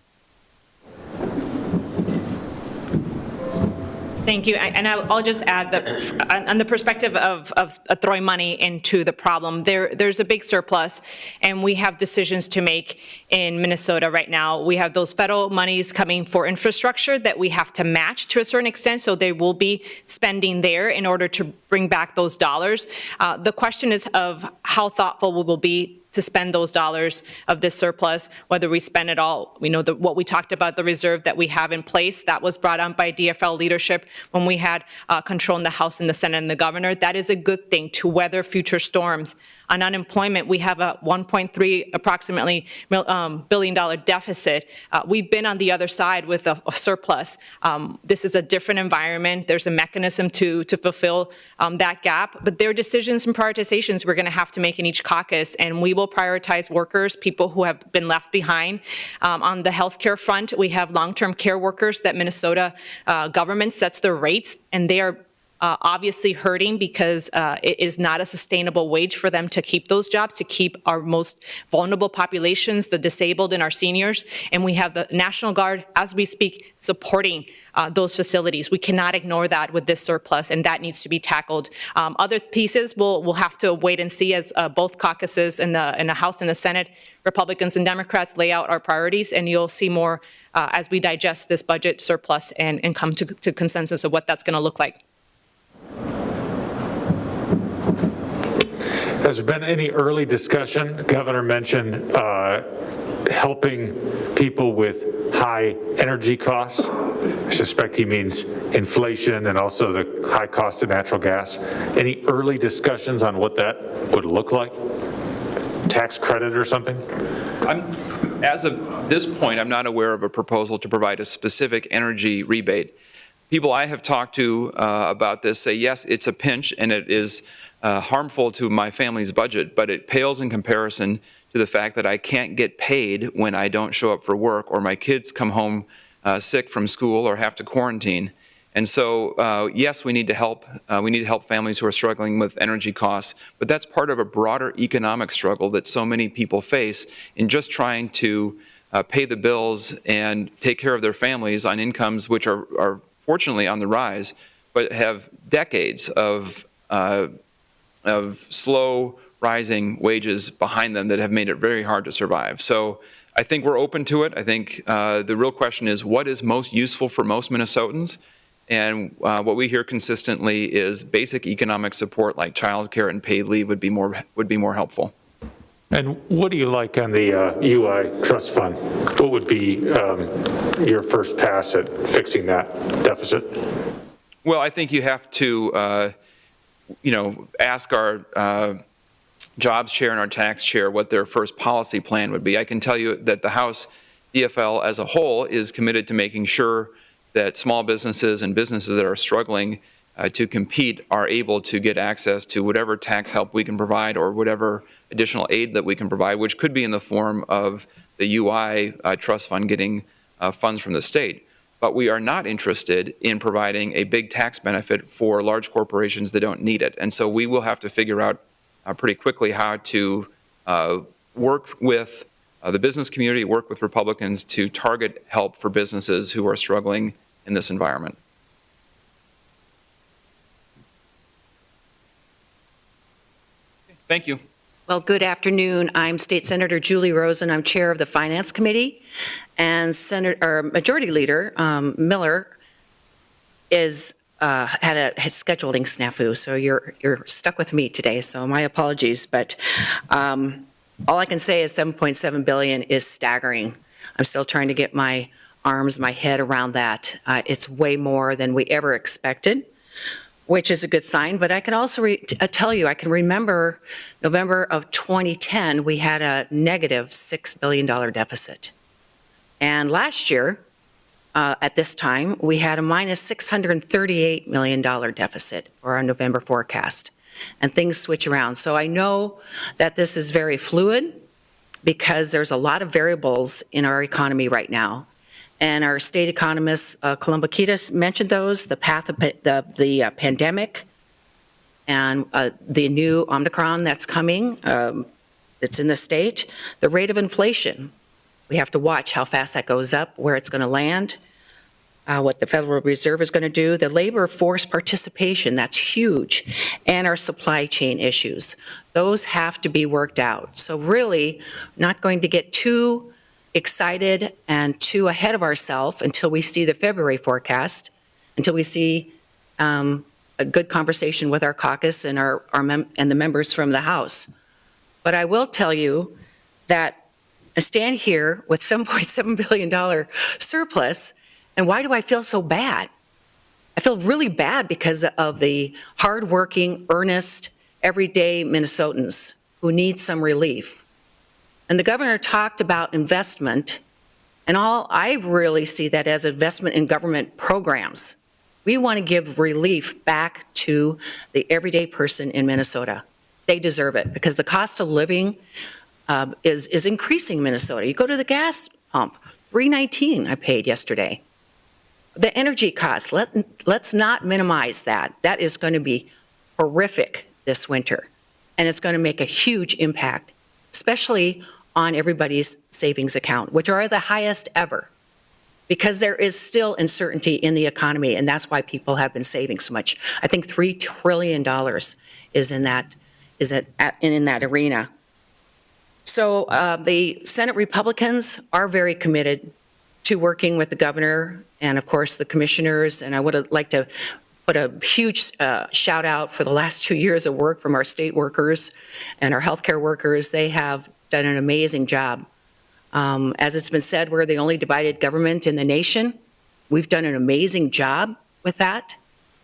Thank you. And I'll just add that on the perspective of throwing money into the problem, there's a big surplus, and we have decisions to make in Minnesota right now. We have those federal monies coming for infrastructure that we have to match to a certain extent, so they will be spending there in order to bring back those dollars. The question is of how thoughtful we will be to spend those dollars of this surplus, whether we spend it all. We know that what we talked about, the reserve that we have in place, that was brought on by DFL leadership when we had control in the House and the Senate and the governor. That is a good thing to weather future storms. On unemployment, we have a $1.3 approximately billion deficit. We've been on the other side with a surplus. This is a different environment. There's a mechanism to fulfill that gap, but there are decisions and prioritizations we're going to have to make in each caucus, and we will prioritize workers, people who have been left behind. On the healthcare front, we have long-term care workers that Minnesota government sets their rates, and they are obviously hurting because it is not a sustainable wage for them to keep those jobs, to keep our most vulnerable populations, the disabled and our seniors. And we have the National Guard, as we speak, supporting those facilities. We cannot ignore that with this surplus, and that needs to be tackled. Other pieces we'll have to wait and see as both caucuses in the House and the Senate, Republicans and Democrats, lay out our priorities, and you'll see more as we digest this budget surplus and come to consensus of what that's going to look like. Has there been any early discussion? The governor mentioned helping people with high energy costs. I suspect he means inflation and also the high cost of natural gas. Any early discussions on what that would look like? Tax credit or something? As of this point, I'm not aware of a proposal to provide a specific energy rebate. People I have talked to about this say, yes, it's a pinch and it is harmful to my family's budget, but it pales in comparison to the fact that I can't get paid when I don't show up for work, or my kids come home sick from school or have to quarantine. And so, yes, we need to help. We need to help families who are struggling with energy costs, but that's part of a broader economic struggle that so many people face in just trying to pay the bills and take care of their families on incomes which are fortunately on the rise, but have decades of slow rising wages behind them that have made it very hard to survive. So I think we're open to it. I think the real question is what is most useful for most Minnesotans? And what we hear consistently is basic economic support like childcare and paid leave would be more helpful. And what do you like on the UI trust fund? What would be your first pass at fixing that deficit? Well, I think you have to, ask our jobs chair and our tax chair what their first policy plan would be. I can tell you that the House DFL as a whole is committed to making sure that small businesses and businesses that are struggling to compete are able to get access to whatever tax help we can provide or whatever additional aid that we can provide, which could be in the form of the UI trust fund getting funds from the state. But we are not interested in providing a big tax benefit for large corporations that don't need it. And so we will have to figure out pretty quickly how to work with the business community, work with Republicans to target help for businesses who are struggling in this environment. Thank you. Well, good afternoon. I'm State Senator Julie Rosen. I'm chair of the Finance Committee, and Majority Leader Miller had a scheduling snafu, so you're stuck with me today. So my apologies, but all I can say is 7.7 billion is staggering. I'm still trying to get my head around that. It's way more than we ever expected, which is a good sign. But I can also tell you, I can remember November of 2010, we had a negative $6 billion deficit. And last year, at this time, we had a minus $638 million deficit for our November forecast, and things switch around. So I know that this is very fluid because there's a lot of variables in our economy right now. And our state economist, Kolumbakitis, mentioned those, the path of the pandemic and the new Omicron that's coming, it's in the state, the rate of inflation. We have to watch how fast that goes up, where it's going to land, what the Federal Reserve is going to do, the labor force participation, that's huge, and our supply chain issues. Those have to be worked out. So really, not going to get too excited and too ahead of ourselves until we see the February forecast, until we see a good conversation with our caucus and and the members from the House. But I will tell you that I stand here with $7.7 billion surplus, and why do I feel so bad? I feel really bad because of the hardworking, earnest, everyday Minnesotans who need some relief. And the governor talked about investment, and I really see that as investment in government programs. We want to give relief back to the everyday person in Minnesota. They deserve it because the cost of living is increasing in Minnesota. You go to the gas pump, $3.19 I paid yesterday. The energy costs, let's not minimize that. That is going to be horrific this winter, and it's going to make a huge impact, especially on everybody's savings account, which are the highest ever, because there is still uncertainty in the economy, and that's why people have been saving so much. I think $3 trillion is in that arena. So the Senate Republicans are very committed to working with the governor and, of course, the commissioners. And I would like to put a huge shout out for the last 2 years of work from our state workers and our healthcare workers. They have done an amazing job. As it's been said, we're the only divided government in the nation. We've done an amazing job with that.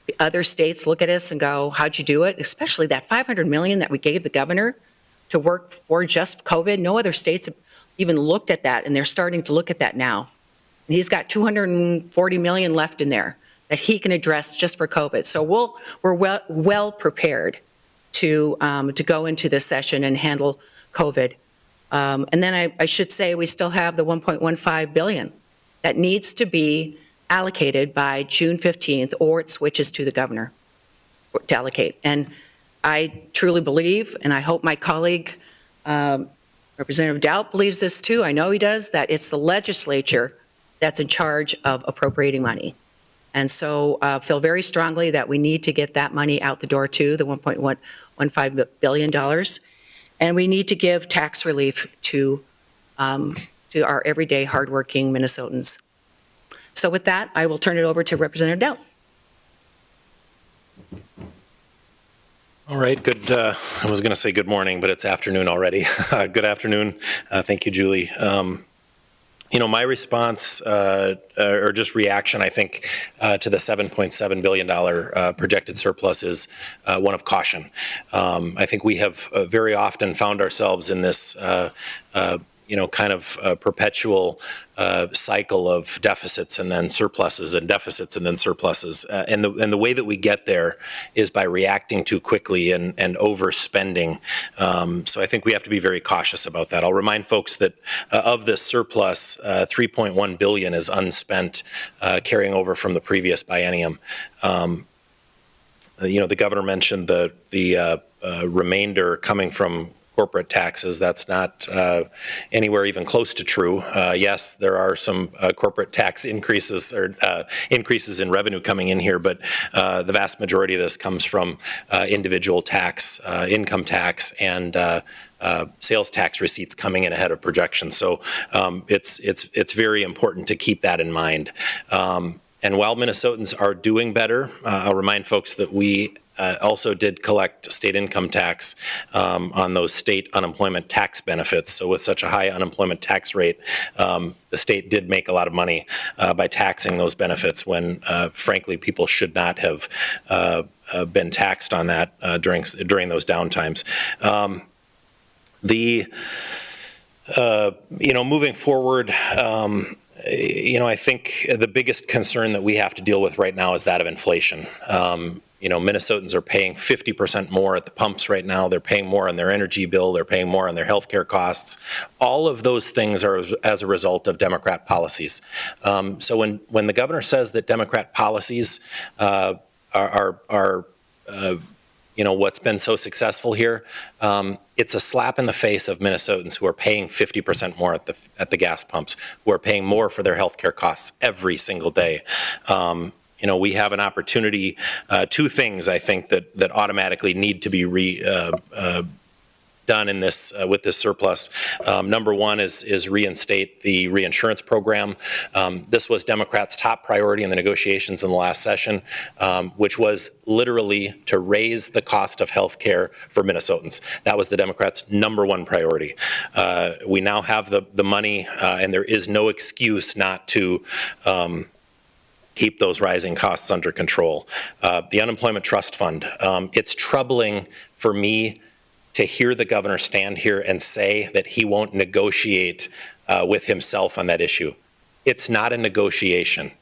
The other states look at us and go, how'd you do it? Especially that $500 million that we gave the governor to work for just COVID. No other states have even looked at that, and they're starting to look at that now. And he's got $240 million left in there that he can address just for COVID. So we're well prepared to go into this session and handle COVID. And then I should say we still have the $1.15 billion that needs to be allocated by June 15th, or it switches to the governor to allocate. And I truly believe, and I hope my colleague, Representative Dowd, believes this too, I know he does, that it's the legislature that's in charge of appropriating money. And so feel very strongly that we need to get that money out the door too, the $1.15 billion. And we need to give tax relief to our everyday hardworking Minnesotans. So with that, I will turn it over to Representative Dowd. All right, good. I was going to say good morning, but it's afternoon already. Good afternoon. Thank you, Julie. My response or just reaction, I think, to the $7.7 billion projected surplus is one of caution. I think we have very often found ourselves in this kind of perpetual cycle of deficits and then surpluses and deficits and then surpluses. And the way that we get there is by reacting too quickly and overspending. So I think we have to be very cautious about that. I'll remind folks that of this surplus, $3.1 billion is unspent, carrying over from the previous biennium. The governor mentioned the remainder coming from corporate taxes. That's not anywhere even close to true. Yes, there are some corporate tax increases or increases in revenue coming in here, but the vast majority of this comes from individual tax, income tax, and sales tax receipts coming in ahead of projections. So it's very important to keep that in mind. And while Minnesotans are doing better, I'll remind folks that we also did collect state income tax on those state unemployment tax benefits. So with such a high unemployment tax rate, the state did make a lot of money by taxing those benefits when, frankly, people should not have been taxed on that during those downtimes. Moving forward, I think the biggest concern that we have to deal with right now is that of inflation. Minnesotans are paying 50% more at the pumps right now. They're paying more on their energy bill. They're paying more on their healthcare costs. All of those things are as a result of Democrat policies. So when the governor says that Democrat policies are what's been so successful here, it's a slap in the face of Minnesotans who are paying 50% more at the gas pumps, who are paying more for their healthcare costs every single day. We have an opportunity, two things I think that automatically need to be done in this with this surplus. Number one is reinstate the reinsurance program. This was Democrats' top priority in the negotiations in the last session, which was literally to raise the cost of health care for Minnesotans. That was the Democrats' number one priority. We now have the money, and there is no excuse not to keep those rising costs under control. The Unemployment Trust Fund, it's troubling for me to hear the governor stand here and say that he won't negotiate with himself on that issue. It's not a negotiation.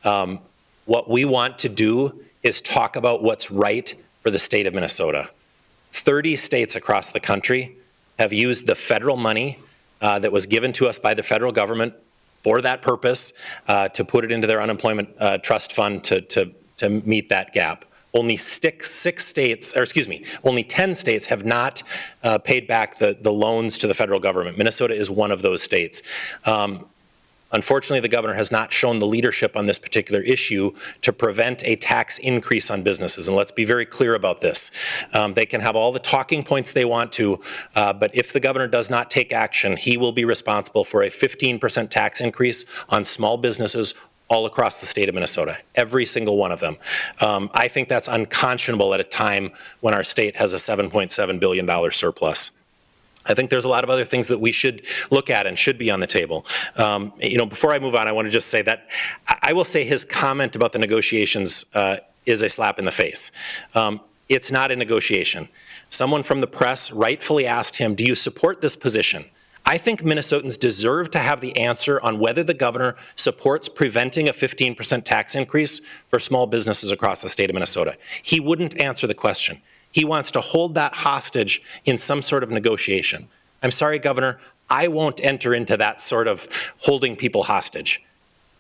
What we want to do is talk about what's right for the state of Minnesota. 30 states across the country have used the federal money that was given to us by the federal government for that purpose to put it into their unemployment trust fund to meet that gap. Only 10 states have not paid back the loans to the federal government. Minnesota is one of those states. Unfortunately, the governor has not shown the leadership on this particular issue to prevent a tax increase on businesses. And let's be very clear about this. They can have all the talking points they want to, but if the governor does not take action, he will be responsible for a 15% tax increase on small businesses all across the state of Minnesota, every single one of them. I think that's unconscionable at a time when our state has a $7.7 billion surplus. I think there's a lot of other things that we should look at and should be on the table. Before I move on, I want to just say that I will say his comment about the negotiations is a slap in the face. It's not a negotiation. Someone from the press rightfully asked him, do you support this position? I think Minnesotans deserve to have the answer on whether the governor supports preventing a 15% tax increase for small businesses across the state of Minnesota. He wouldn't answer the question. He wants to hold that hostage in some sort of negotiation. I'm sorry, Governor, I won't enter into that sort of holding people hostage.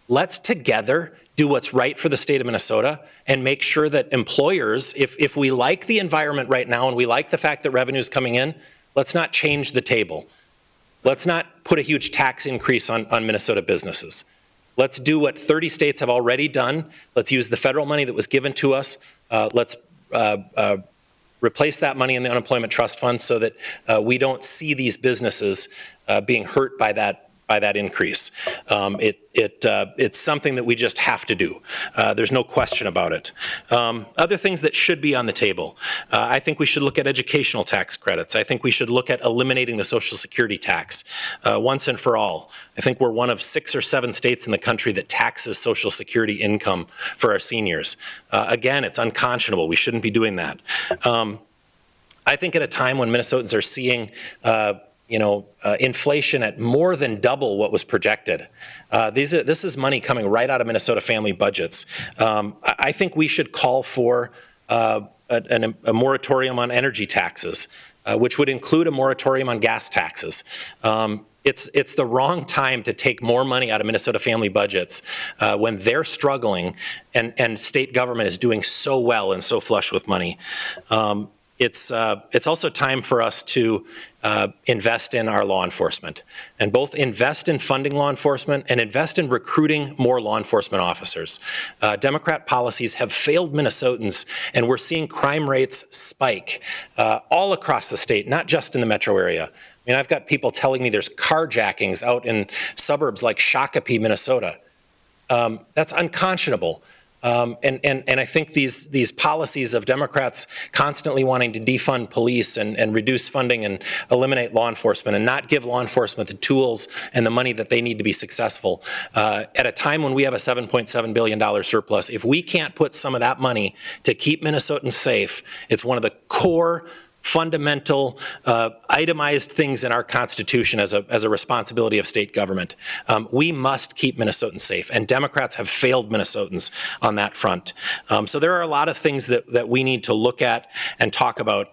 Let's together do what's right for the state of Minnesota and make sure that employers, if we like the environment right now and we like the fact that revenue is coming in, let's not change the table. Let's not put a huge tax increase on Minnesota businesses. Let's do what 30 states have already done. Let's use the federal money that was given to us. Let's replace that money in the unemployment trust fund so that we don't see these businesses being hurt by that increase. It's something that we just have to do. There's no question about it. Other things that should be on the table. I think we should look at educational tax credits. I think we should look at eliminating the Social Security tax once and for all. I think we're one of 6 or 7 states in the country that taxes Social Security income for our seniors. Again, it's unconscionable. We shouldn't be doing that. I think at a time when Minnesotans are seeing inflation at more than double what was projected. This is money coming right out of Minnesota family budgets. I think we should call for a moratorium on energy taxes, which would include a moratorium on gas taxes. It's the wrong time to take more money out of Minnesota family budgets when they're struggling and state government is doing so well and so flush with money. It's also time for us to invest in our law enforcement and both invest in funding law enforcement and invest in recruiting more law enforcement officers. Democrat policies have failed Minnesotans, and we're seeing crime rates spike all across the state, not just in the metro area. I mean, I've got people telling me there's carjackings out in suburbs like Shakopee, Minnesota. That's unconscionable. And I think these policies of Democrats constantly wanting to defund police and reduce funding and eliminate law enforcement and not give law enforcement the tools and the money that they need to be successful. At a time when we have a $7.7 billion surplus, if we can't put some of that money to keep Minnesotans safe, it's one of the core fundamental, itemized things in our Constitution as a responsibility of state government. We must keep Minnesotans safe, and Democrats have failed Minnesotans on that front. So there are a lot of things that we need to look at and talk about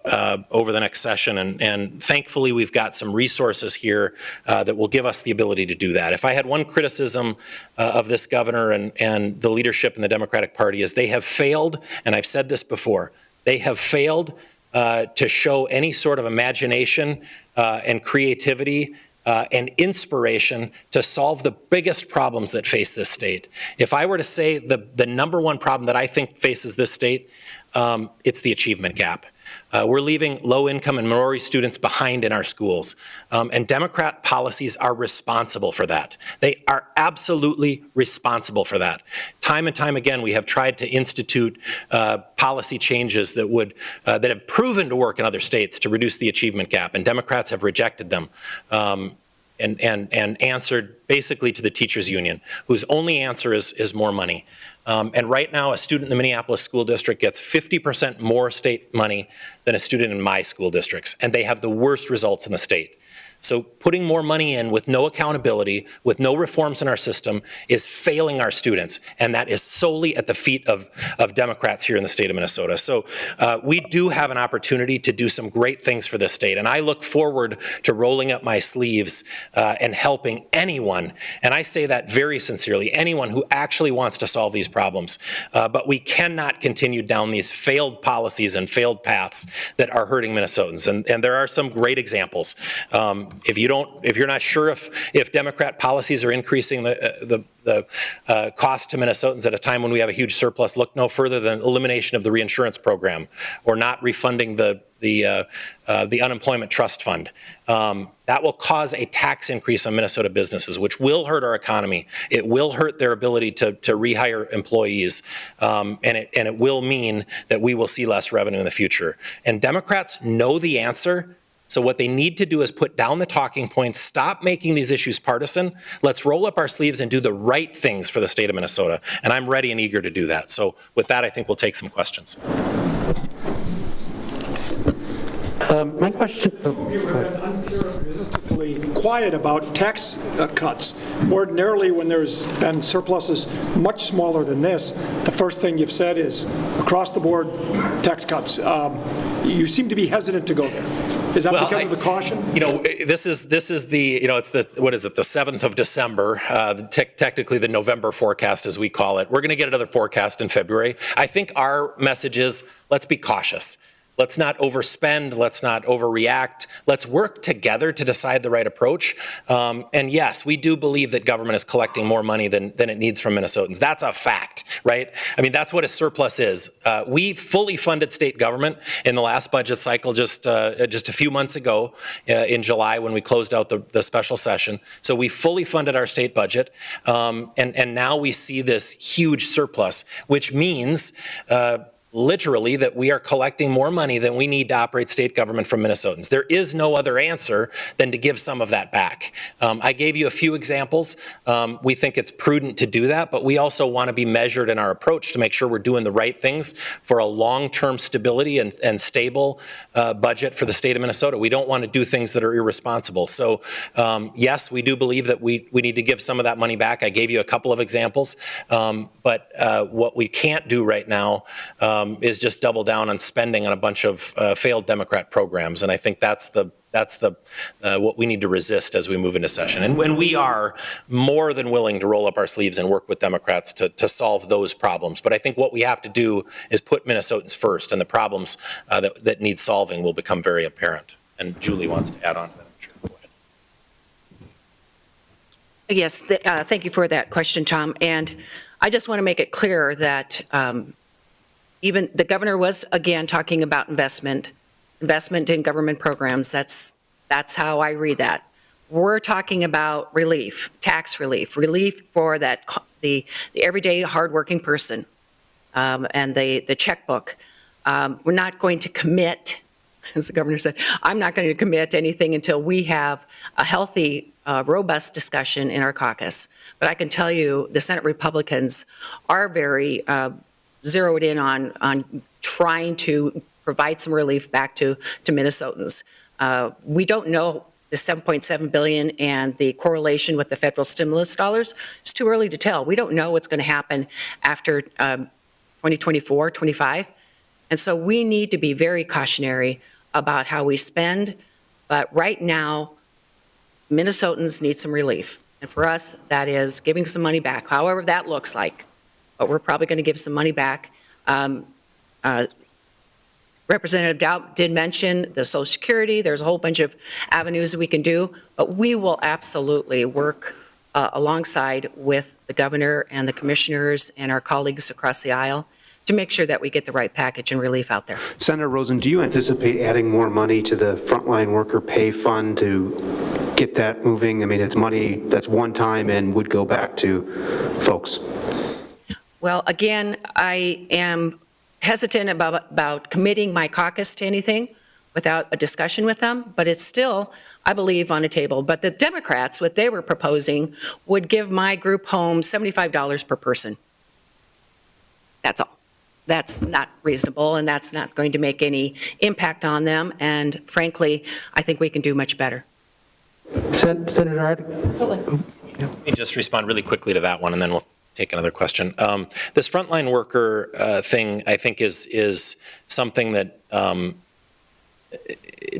over the next session, and thankfully we've got some resources here that will give us the ability to do that. If I had one criticism of this governor and the leadership in the Democratic Party is they have failed, and I've said this before, they have failed to show any sort of imagination and creativity and inspiration to solve the biggest problems that face this state. If I were to say the number one problem that I think faces this state, it's the achievement gap. We're leaving low-income and minority students behind in our schools, and Democrat policies are responsible for that. They are absolutely responsible for that. Time and time again, we have tried to institute policy changes that have proven to work in other states to reduce the achievement gap, and Democrats have rejected them. And answered basically to the teachers union, whose only answer is more money. And right now, a student in the Minneapolis school district gets 50% more state money than a student in my school districts, and they have the worst results in the state. So putting more money in with no accountability, with no reforms in our system, is failing our students, and that is solely at the feet of Democrats here in the state of Minnesota. So we do have an opportunity to do some great things for this state, and I look forward to rolling up my sleeves and helping anyone, and I say that very sincerely, anyone who actually wants to solve these problems. But we cannot continue down these failed policies and failed paths that are hurting Minnesotans, and there are some great examples. If you're not sure if Democrat policies are increasing the cost to Minnesotans at a time when we have a huge surplus, look no further than elimination of the Reinsurance program or not refunding the unemployment trust fund. That will cause a tax increase on Minnesota businesses, which will hurt our economy. It will hurt their ability to rehire employees, and it will mean that we will see less revenue in the future. And Democrats know the answer. So what they need to do is put down the talking points, stop making these issues partisan. Let's roll up our sleeves and do the right things for the state of Minnesota. And I'm ready and eager to do that. So with that, I think we'll take some questions. My question. Irresistibly quiet about tax cuts. Ordinarily, when there's been surpluses much smaller than this, the first thing you've said is across the board tax cuts. You seem to be hesitant to go there. Is that because of the caution? You know, this is the, it's the, what is it, the 7th of December, technically the November forecast as we call it. We're going to get another forecast in February. I think our message is let's be cautious. Let's not overspend. Let's not overreact. Let's work together to decide the right approach. And yes, we do believe that government is collecting more money than it needs from Minnesotans. That's a fact, right? I mean, that's what a surplus is. We fully funded state government in the last budget cycle just a few months ago in July when we closed out the special session. So we fully funded our state budget. And now we see this huge surplus, which means literally that we are collecting more money than we need to operate state government from Minnesotans. There is no other answer than to give some of that back. I gave you a few examples. We think it's prudent to do that, but we also want to be measured in our approach to make sure we're doing the right things for a long-term stability and stable budget for the state of Minnesota. We don't want to do things that are irresponsible. So yes, we do believe that we need to give some of that money back. I gave you a couple of examples, but what we can't do right now is just double down on spending on a bunch of failed Democrat programs, and I think that's what we need to resist as we move into session. And when we are more than willing to roll up our sleeves and work with Democrats to solve those problems, but I think what we have to do is put Minnesotans first, and the problems that need solving will become very apparent. And Julie wants to add on to that. Sure. Go ahead. Yes, thank you for that question, Tom. And I just want to make it clear that even the governor was, again, talking about investment in government programs. That's how I read that. We're talking about relief, tax relief for the everyday hardworking person and the checkbook. We're not going to commit, as the governor said, I'm not going to commit to anything until we have a healthy, robust discussion in our caucus. But I can tell you the Senate Republicans are very zeroed in on trying to provide some relief back to Minnesotans. We don't know the $7.7 billion and the correlation with the federal stimulus dollars. It's too early to tell. We don't know what's going to happen after 2024, 25. And so we need to be very cautionary about how we spend. But right now, Minnesotans need some relief. And for us, that is giving some money back, however that looks like. But we're probably going to give some money back. Representative Dowd did mention the Social Security. There's a whole bunch of avenues that we can do, but we will absolutely work alongside with the governor and the commissioners and our colleagues across the aisle to make sure that we get the right package and relief out there. Senator Rosen, do you anticipate adding more money to the frontline worker pay fund to get that moving? I mean, it's money that's one time and would go back to folks. Well, again, I am hesitant about committing my caucus to anything without a discussion with them, but it's still, I believe, on the table. But the Democrats, what they were proposing, would give my group home $75 per person. That's all. That's not reasonable, and that's not going to make any impact on them. And frankly, I think we can do much better. Senator Ard? Let me just respond really quickly to that one, and then we'll take another question. This frontline worker thing, I think, is something that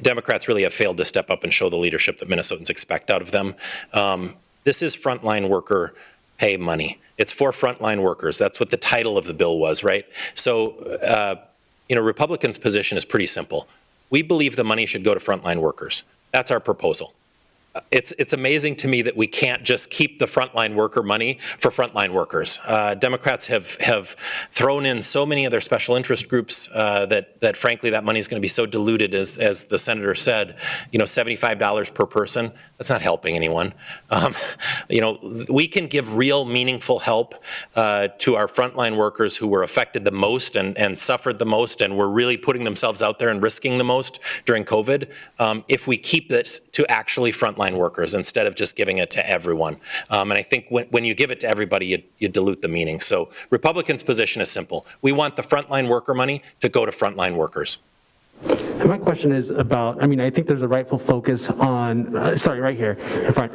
Democrats really have failed to step up and show the leadership that Minnesotans expect out of them. This is frontline worker pay money. It's for frontline workers. That's what the title of the bill was, right? So, Republicans' position is pretty simple. We believe the money should go to frontline workers. That's our proposal. It's amazing to me that we can't just keep the frontline worker money for frontline workers. Democrats have thrown in so many of their special interest groups that frankly that money is going to be so diluted, as the senator said, $75 per person. That's not helping anyone. We can give real meaningful help to our frontline workers who were affected the most and suffered the most and were really putting themselves out there and risking the most during COVID, if we keep this to actually frontline workers instead of just giving it to everyone. And I think when you give it to everybody, you dilute the meaning. So Republicans' position is simple. We want the frontline worker money to go to frontline workers. And my question is about, I think there's a rightful focus on, sorry, right here in front.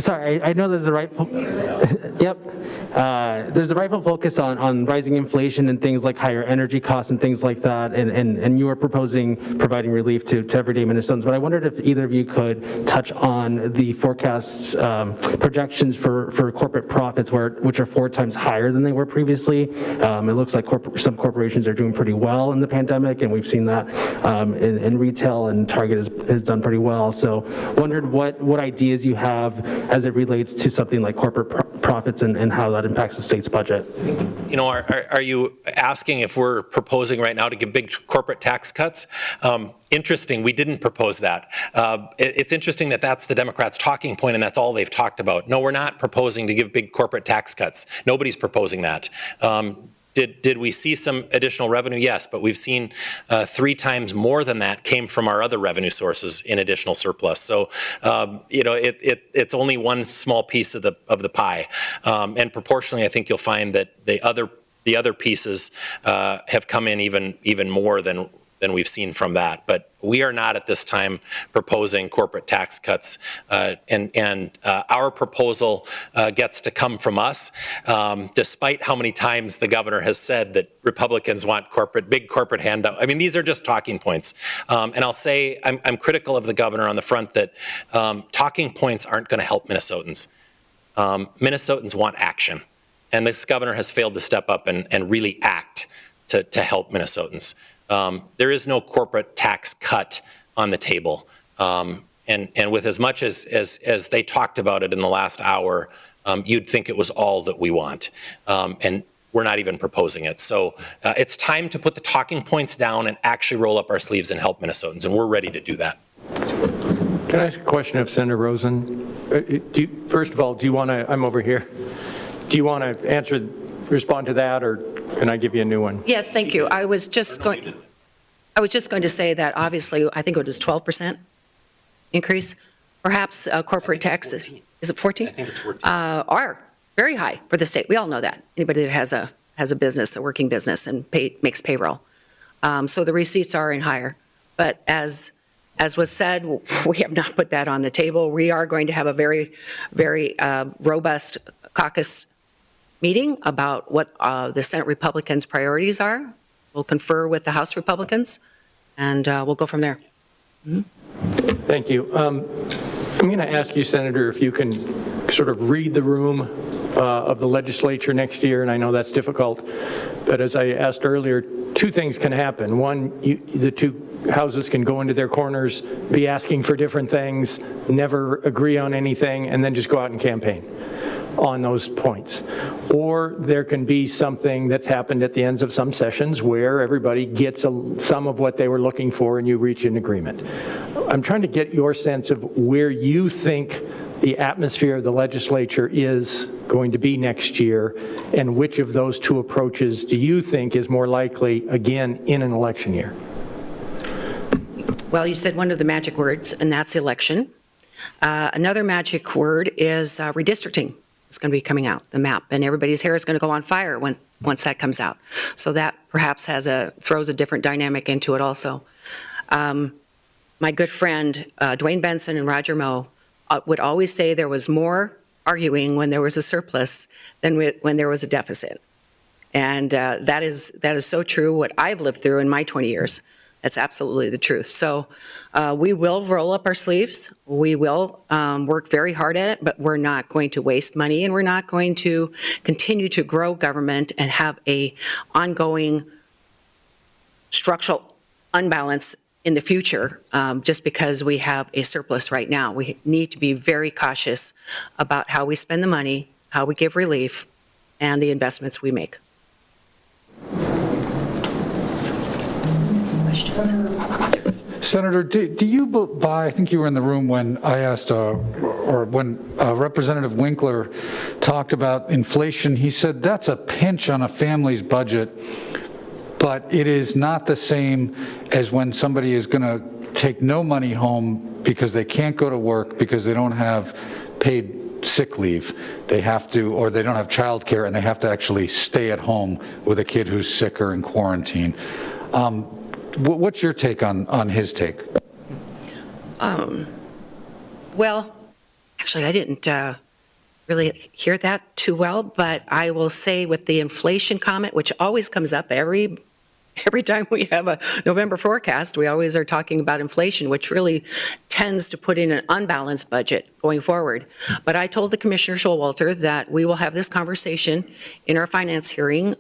Sorry, I know there's a rightful, yep. There's a rightful focus on rising inflation and things like higher energy costs and things like that, and you are proposing providing relief to everyday Minnesotans. But I wondered if either of you could touch on the forecasts, projections for corporate profits, which are 4 times higher than they were previously. It looks like some corporations are doing pretty well in the pandemic, and we've seen that in retail, and Target has done pretty well. So wondered what ideas you have as it relates to something like corporate profits and how that impacts the state's budget. Are you asking if we're proposing right now to give big corporate tax cuts? Interesting, we didn't propose that. It's interesting that that's the Democrats' talking point and that's all they've talked about. No, we're not proposing to give big corporate tax cuts. Nobody's proposing that. Did we see some additional revenue? Yes, but we've seen 3 times more than that came from our other revenue sources in additional surplus. So, it's only one small piece of the pie, and proportionally, I think you'll find that the other pieces have come in even more than we've seen from that. But we are not at this time proposing corporate tax cuts, and our proposal gets to come from us, despite how many times the governor has said that Republicans want big corporate handout. These are just talking points. And I'll say I'm critical of the governor on the front that talking points aren't going to help Minnesotans. Minnesotans want action. And this governor has failed to step up and really act to help Minnesotans. There is no corporate tax cut on the table. And with as much as they talked about it in the last hour, you'd think it was all that we want. And we're not even proposing it. So it's time to put the talking points down and actually roll up our sleeves and help Minnesotans. And we're ready to do that. Can I ask a question of Senator Rosen? First of all, do you want to, I'm over here. Do you want to respond to that, or can I give you a new one? Yes, thank you. I was just going to say that obviously, I think it was 12% increase. Perhaps corporate taxes, is it 14? I think it's 14. Are very high for the state. We all know that. Anybody that has a business, a working business, and makes payroll. So the receipts are in higher. But as was said, we have not put that on the table. We are going to have a very, very robust caucus meeting about what the Senate Republicans' priorities are. We'll confer with the House Republicans, and we'll go from there. Thank you. I'm going to ask you, Senator, if you can sort of read the room of the legislature next year, and I know that's difficult, but as I asked earlier, two things can happen. One, the two houses can go into their corners, be asking for different things, never agree on anything, and then just go out and campaign on those points. Or there can be something that's happened at the ends of some sessions where everybody gets some of what they were looking for and you reach an agreement. I'm trying to get your sense of where you think the atmosphere of the legislature is going to be next year, and which of those two approaches do you think is more likely, again, in an election year? Well, you said one of the magic words, and that's election. Another magic word is redistricting. It's going to be coming out, the map, and everybody's hair is going to go on fire once that comes out. So that perhaps throws a different dynamic into it also. My good friend, Dwayne Benson and Roger Moe, would always say there was more arguing when there was a surplus than when there was a deficit. And that is so true, what I've lived through in my 20 years. That's absolutely the truth. So we will roll up our sleeves. We will work very hard at it, but we're not going to waste money, and we're not going to continue to grow government and have a ongoing structural unbalance in the future just because we have a surplus right now. We need to be very cautious about how we spend the money, how we give relief, and the investments we make. Senator, do you buy, I think you were in the room when I asked, or when Representative Winkler talked about inflation, he said that's a pinch on a family's budget, but it is not the same as when somebody is going to take no money home because they can't go to work because they don't have paid sick leave. They have to, or they don't have childcare, and they have to actually stay at home with a kid who's sick or in quarantine. What's your take on his take? Well, actually, I didn't really hear that too well, but I will say with the inflation comment, which always comes up every time we have a November forecast, we always are talking about inflation, which really tends to put in an unbalanced budget going forward. But I told the Commissioner Showalter that we will have this conversation in our finance hearing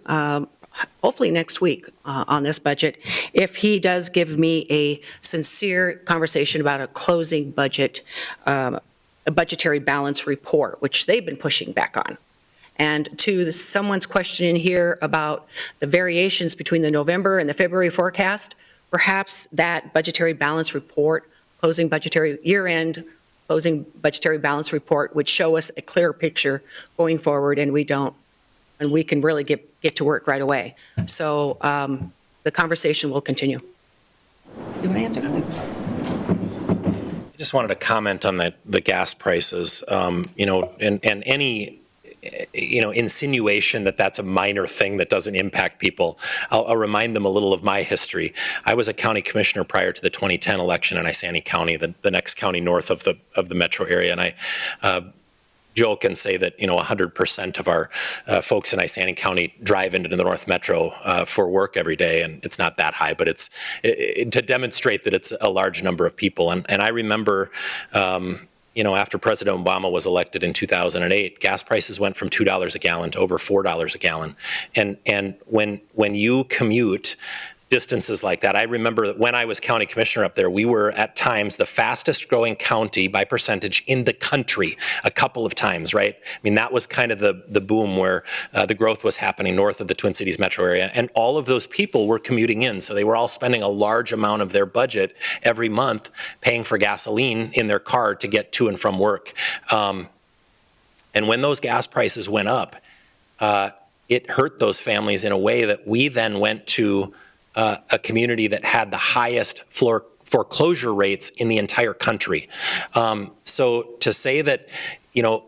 hopefully next week on this budget, if he does give me a sincere conversation about a closing budget, a budgetary balance report, which they've been pushing back on. And to someone's question in here about the variations between the November and the February forecast, perhaps that budgetary balance report, closing budgetary year-end, closing budgetary balance report would show us a clearer picture going forward, and we can really get to work right away. So the conversation will continue. You want to answer? I just wanted to comment on the gas prices, and any insinuation that that's a minor thing that doesn't impact people. I'll remind them a little of my history. I was a county commissioner prior to the 2010 election in Isanti County, the next county north of the metro area, and I joke and say that 100% of our folks in Isanti County drive into the North Metro for work every day, and it's not that high, but it's to demonstrate that it's a large number of people. And I remember, after President Obama was elected in 2008, gas prices went from $2 a gallon to over $4 a gallon. And when you commute distances like that, I remember that when I was county commissioner up there, we were at times the fastest growing county by percentage in the country a couple of times, right? I mean, that was kind of the boom where the growth was happening north of the Twin Cities metro area. And all of those people were commuting in. So they were all spending a large amount of their budget every month paying for gasoline in their car to get to and from work. And when those gas prices went up, it hurt those families in a way that we then went to a community that had the highest foreclosure rates in the entire country. So to say that,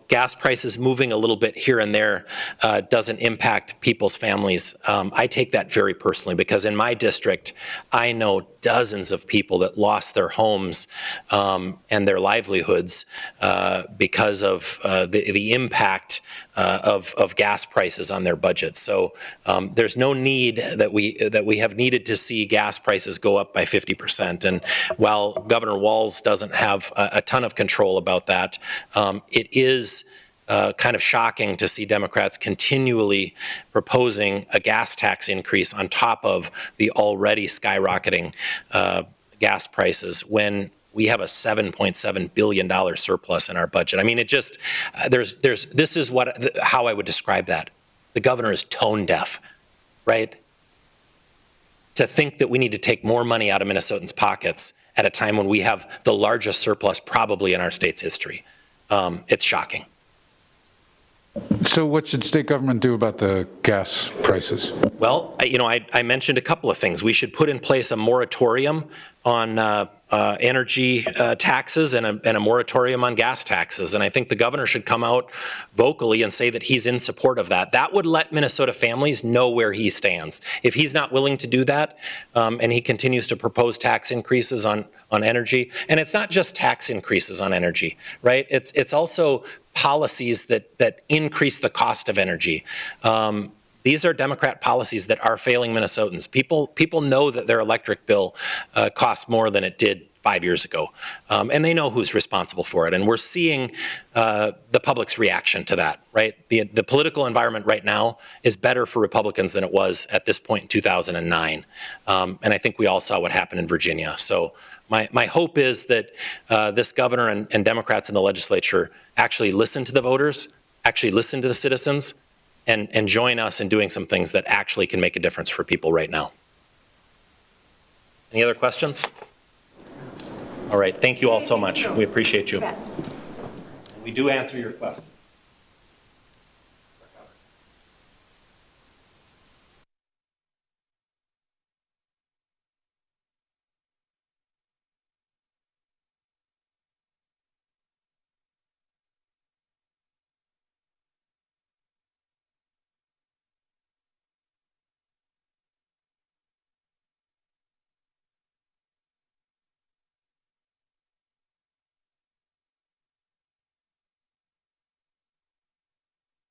gas prices moving a little bit here and there doesn't impact people's families. I take that very personally because in my district, I know dozens of people that lost their homes and their livelihoods because of the impact of gas prices on their budgets. So there's no need that we have needed to see gas prices go up by 50%. And while Governor Walz doesn't have a ton of control about that, it is kind of shocking to see Democrats continually proposing a gas tax increase on top of the already skyrocketing gas prices when we have a $7.7 billion surplus in our budget. I mean, it just, this is how I would describe that. The governor is tone deaf, right? To think that we need to take more money out of Minnesotans' pockets at a time when we have the largest surplus probably in our state's history. It's shocking. So what should state government do about the gas prices? Well, I mentioned a couple of things. We should put in place a moratorium on energy taxes and a moratorium on gas taxes. And I think the governor should come out vocally and say that he's in support of that. That would let Minnesota families know where he stands. If he's not willing to do that and he continues to propose tax increases on energy, and it's not just tax increases on energy, right? It's also policies that increase the cost of energy. These are Democrat policies that are failing Minnesotans. People know that their electric bill costs more than it did 5 years ago, and they know who's responsible for it. And we're seeing the public's reaction to that, right? The political environment right now is better for Republicans than it was at this point in 2009. And I think we all saw what happened in Virginia. So my hope is that this governor and Democrats in the legislature actually listen to the voters, actually listen to the citizens, and join us in doing some things that actually can make a difference for people right now. Any other questions? All right, thank you all so much. We appreciate you. We do answer your questions.